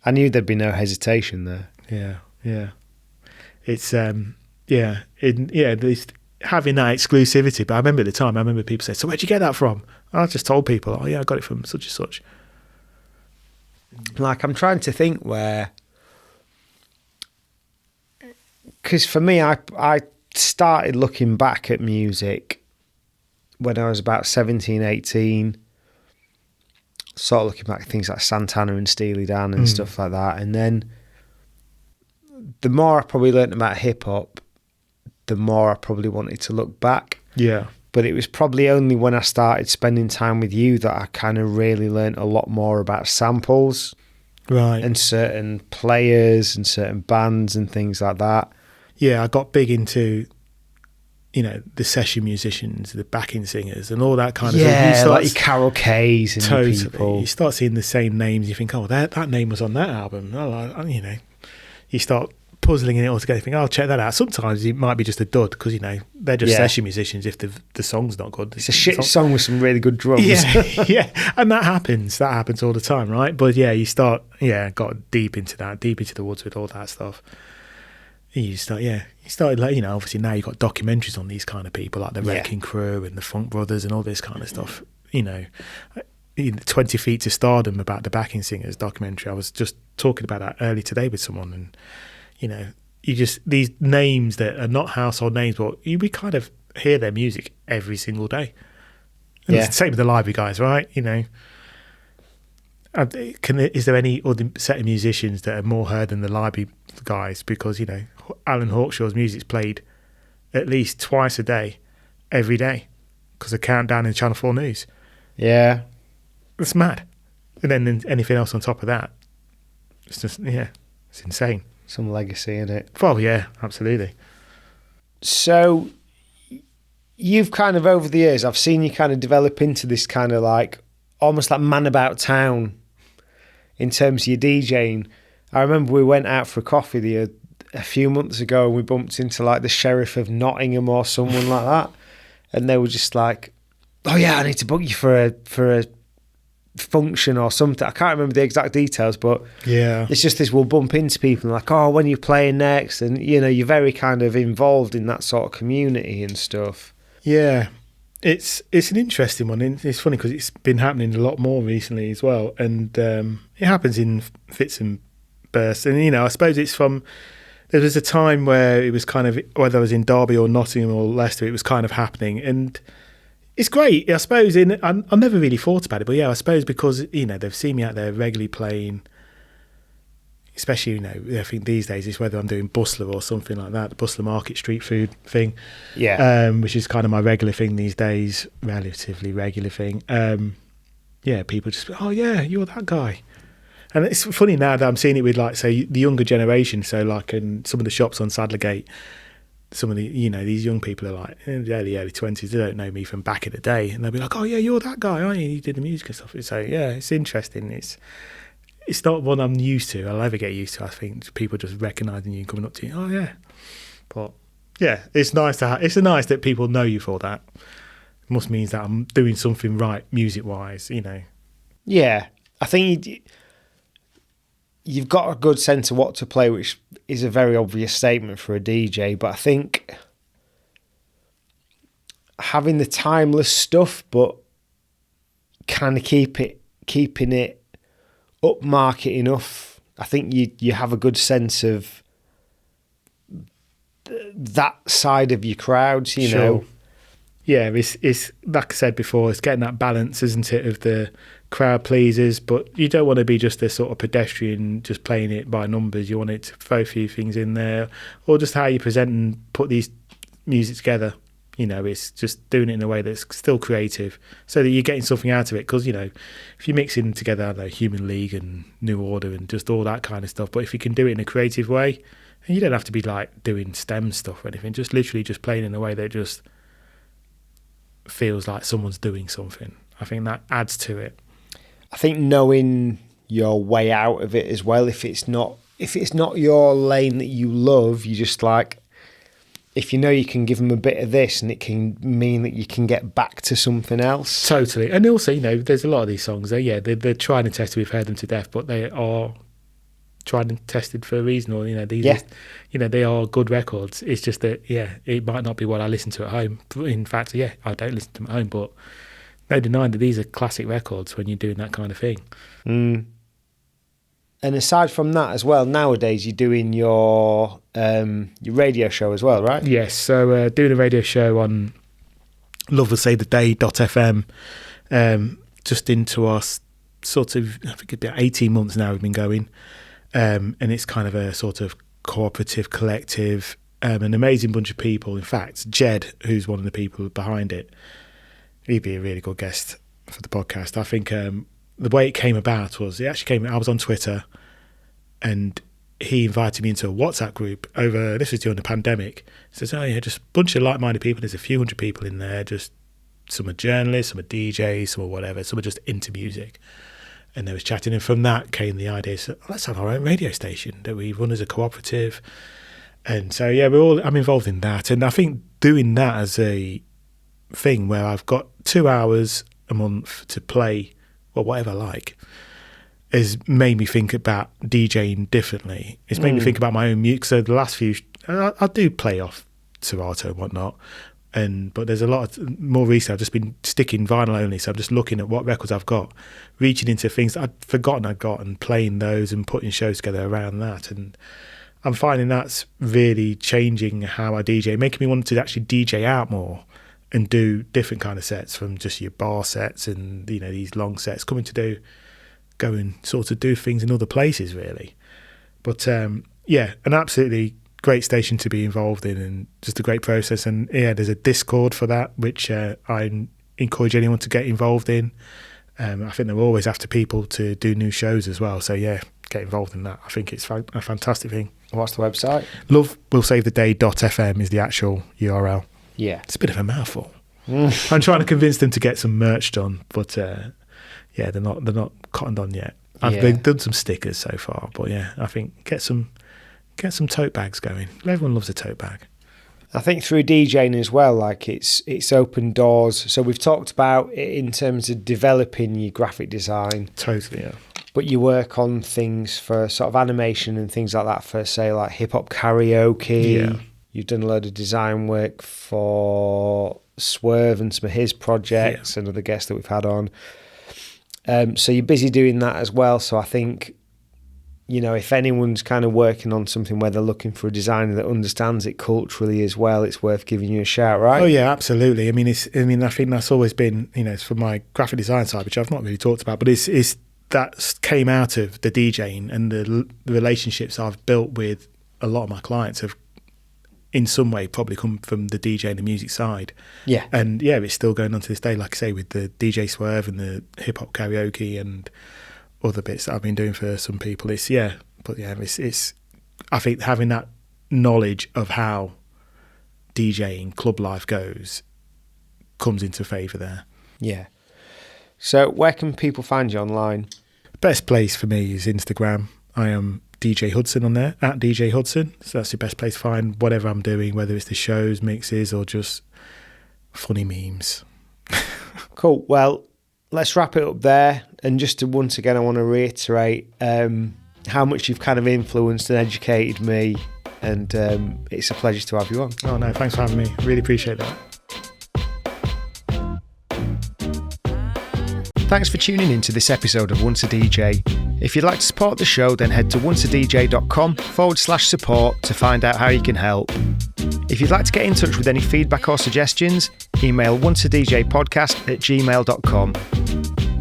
I knew there'd be no hesitation there. Yeah. It's there's having that exclusivity. But I remember at the time, people saying, "So where'd you get that from?" And I just told people, "Oh yeah, I got it from such and such." Like, I'm trying to think where, because for me, I started looking back at music when I was about 17, 18, sort of looking back at things like Santana and Steely Dan and stuff like that. And then the more I probably learnt about hip hop, the more I probably wanted to look back. Yeah. But it was probably only when I started spending time with you that I kind of really learnt a lot more about samples. Right. And certain players and certain bands and things like that. Yeah, I got big into, the session musicians, the backing singers and all that kind of thing. Yeah, like your Carol Kays and totally. Your people. You start seeing the same names. You think, oh, that name was on that album. You start puzzling it all together. You think, I'll check that out. Sometimes it might be just a dud because, you know, they're just session musicians if the song's not good. It's a shit song with some really good drums. Yeah, and that happens all the time, right? But yeah, you got deep into the woods with all that stuff. You started like, you know, obviously now you've got documentaries on these kind of people like the Wrecking Crew and the Funk Brothers and all this kind of stuff. You know, 20 Feet to Stardom about the backing singers documentary. I was just talking about that early today with someone, and you know, these names that are not household names, but we kind of hear their music every single day. And it's the same with the library guys, right? You know, is there any other set of musicians that are more heard than the library guys? Because, you know, Alan Hawkshaw's music's played at least twice a day, every day, because of Countdown in Channel 4 News. Yeah. It's mad. And then anything else on top of that, it's just, it's insane. Some legacy in it. Well, yeah, absolutely. So you've kind of, over the years, I've seen you kind of develop into this kind of like, almost like man about town in terms of your DJing. I remember we went out for a coffee a few months ago and we bumped into like the Sheriff of Nottingham or someone like that. And they were just like, oh yeah, I need to book you for a function or something. I can't remember the exact details, but it's just this, we'll bump into people and like, oh, when are you playing next? And, you know, you're very kind of involved in that sort of community and stuff. Yeah. It's an interesting one. It's funny because it's been happening a lot more recently as well. And it happens in fits and bursts. And, you know, I suppose it's from, there was a time where it was kind of, whether I was in Derby or Nottingham or Leicester, it was kind of happening. And it's great, I suppose. I never really thought about it, but yeah, I suppose because, you know, they've seen me out there regularly playing, especially, you know, I think these days it's whether I'm doing Bustler or something like that, the Bustler Market street food thing, which is kind of my regular thing these days, relatively regular thing. People just, oh yeah, you're that guy. And it's funny now that I'm seeing it with, like, say, the younger generation. So, like, in some of the shops on Sadlergate, some of the, you know, these young people are like in the early 20s. They don't know me from back in the day, and they'll be like, "Oh yeah, you're that guy, aren't you? You did the music and stuff." So yeah, it's interesting. It's not one I'm used to. I'll ever get used to. I think people just recognising you and coming up to you. Oh yeah, but yeah, it's nice it's nice that people know you for that. It must means that I'm doing something right music wise, you know. Yeah, I think you've got a good sense of what to play, which is a very obvious statement for a DJ, but I think having the timeless stuff, but kind of keeping it upmarket enough, I think you have a good sense of that side of your crowds, you know. Yeah, it's like I said before, it's getting that balance, isn't it, of the crowd pleasers, but you don't want to be just a sort of pedestrian just playing it by numbers. You want it to throw a few things in there, or just how you present and put these music together. You know, it's just doing it in a way that's still creative so that you're getting something out of it. Because, you know, if you're mixing together, I don't know, Human League and New Order and just all that kind of stuff, but if you can do it in a creative way, and you don't have to be like doing STEM stuff or anything, just literally just playing in a way that just feels like someone's doing something. I think that adds to it. I think knowing your way out of it as well, if it's not your lane that you love, you just like, if you know you can give them a bit of this and it can mean that you can get back to something else. Totally. And also, you know, there's a lot of these songs, they're tried and tested, we've heard them to death, but they are tried and tested for a reason, or, you know, they are good records. It's just that, it might not be what I listen to at home. In fact, I don't listen to them at home, but no denying that these are classic records when you're doing that kind of thing. And aside from that as well, nowadays you're doing your radio show as well, right? Yes, so doing a radio show on loveillsavetheday.fm, just into our sort of, I think about 18 months now we've been going, and it's kind of a sort of cooperative collective, an amazing bunch of people. In fact, Jed, who's one of the people behind it, he'd be a really good guest for the podcast. I think the way it came about was, I was on Twitter and he invited me into a WhatsApp group this was during the pandemic. He says, oh yeah, just a bunch of like-minded people. There's a few hundred people in there, just some are journalists, some are DJs, some are whatever, some are just into music. And they was chatting, and from that came the idea, so let's have our own radio station that we run as a cooperative. And so, yeah, I'm involved in that. And I think doing that as a thing where I've got 2 hours a month to play, or whatever I like, has made me think about DJing differently. It's made me think about my own music. So the last few, I do play off Serato and whatnot, but there's a lot of, more recently I've just been sticking vinyl only. So I'm just looking at what records I've got, reaching into things that I'd forgotten I'd got, and playing those and putting shows together around that. And I'm finding that's really changing how I DJ, making me want to actually DJ out more and do different kind of sets from just your bar sets and, these long sets, go and sort of do things in other places, really. But an absolutely great station to be involved in, and just a great process. And yeah, there's a Discord for that, which I encourage anyone to get involved in. I think they're always after people to do new shows as well. So yeah, get involved in that. I think it's a fantastic thing. What's the website? lovewillsavetheday.fm is the actual URL. Yeah. It's a bit of a mouthful. I'm trying to convince them to get some merch done, but they're not cottoned on yet. They've done some stickers so far, but yeah, I think get some tote bags going. Everyone loves a tote bag. I think through DJing as well, like it's opened doors. So we've talked about it in terms of developing your graphic design. Totally, yeah. But you work on things for sort of animation and things like that for, say, like hip hop karaoke. Yeah. You've done a load of design work for Swerve and some of his projects and other guests that we've had on. So you're busy doing that as well. So I think, if anyone's kind of working on something where they're looking for a designer that understands it culturally as well, it's worth giving you a shout, right? Oh yeah, absolutely. I think that's always been, it's from my graphic design side, which I've not really talked about, but it's that came out of the DJing, and the relationships I've built with a lot of my clients have in some way probably come from the DJ and the music side. Yeah. And yeah, it's still going on to this day, like I say, with the DJ Swerve and the hip hop karaoke and other bits that I've been doing for some people. It's I think having that knowledge of how DJing club life goes comes into favour there. Yeah. So where can people find you online? Best place for me is Instagram. I am DJ Hudson on there, at DJ Hudson. So that's the best place to find whatever I'm doing, whether it's the shows, mixes, or just funny memes. Cool. Well, let's wrap it up there. And just to, once again, I want to reiterate how much you've kind of influenced and educated me. And it's a pleasure to have you on. Oh, no, thanks for having me. Really appreciate that. Thanks for tuning in to this episode of Once a DJ. If you'd like to support the show, then head to onceadj.com/support to find out how you can help. If you'd like to get in touch with any feedback or suggestions, email onceadjpodcast@gmail.com.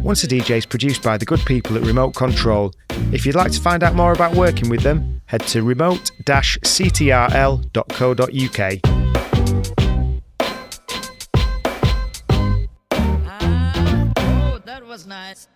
Once a DJ is produced by the good people at Remote Control. If you'd like to find out more about working with them, head to remote-ctrl.co.uk. Was nice.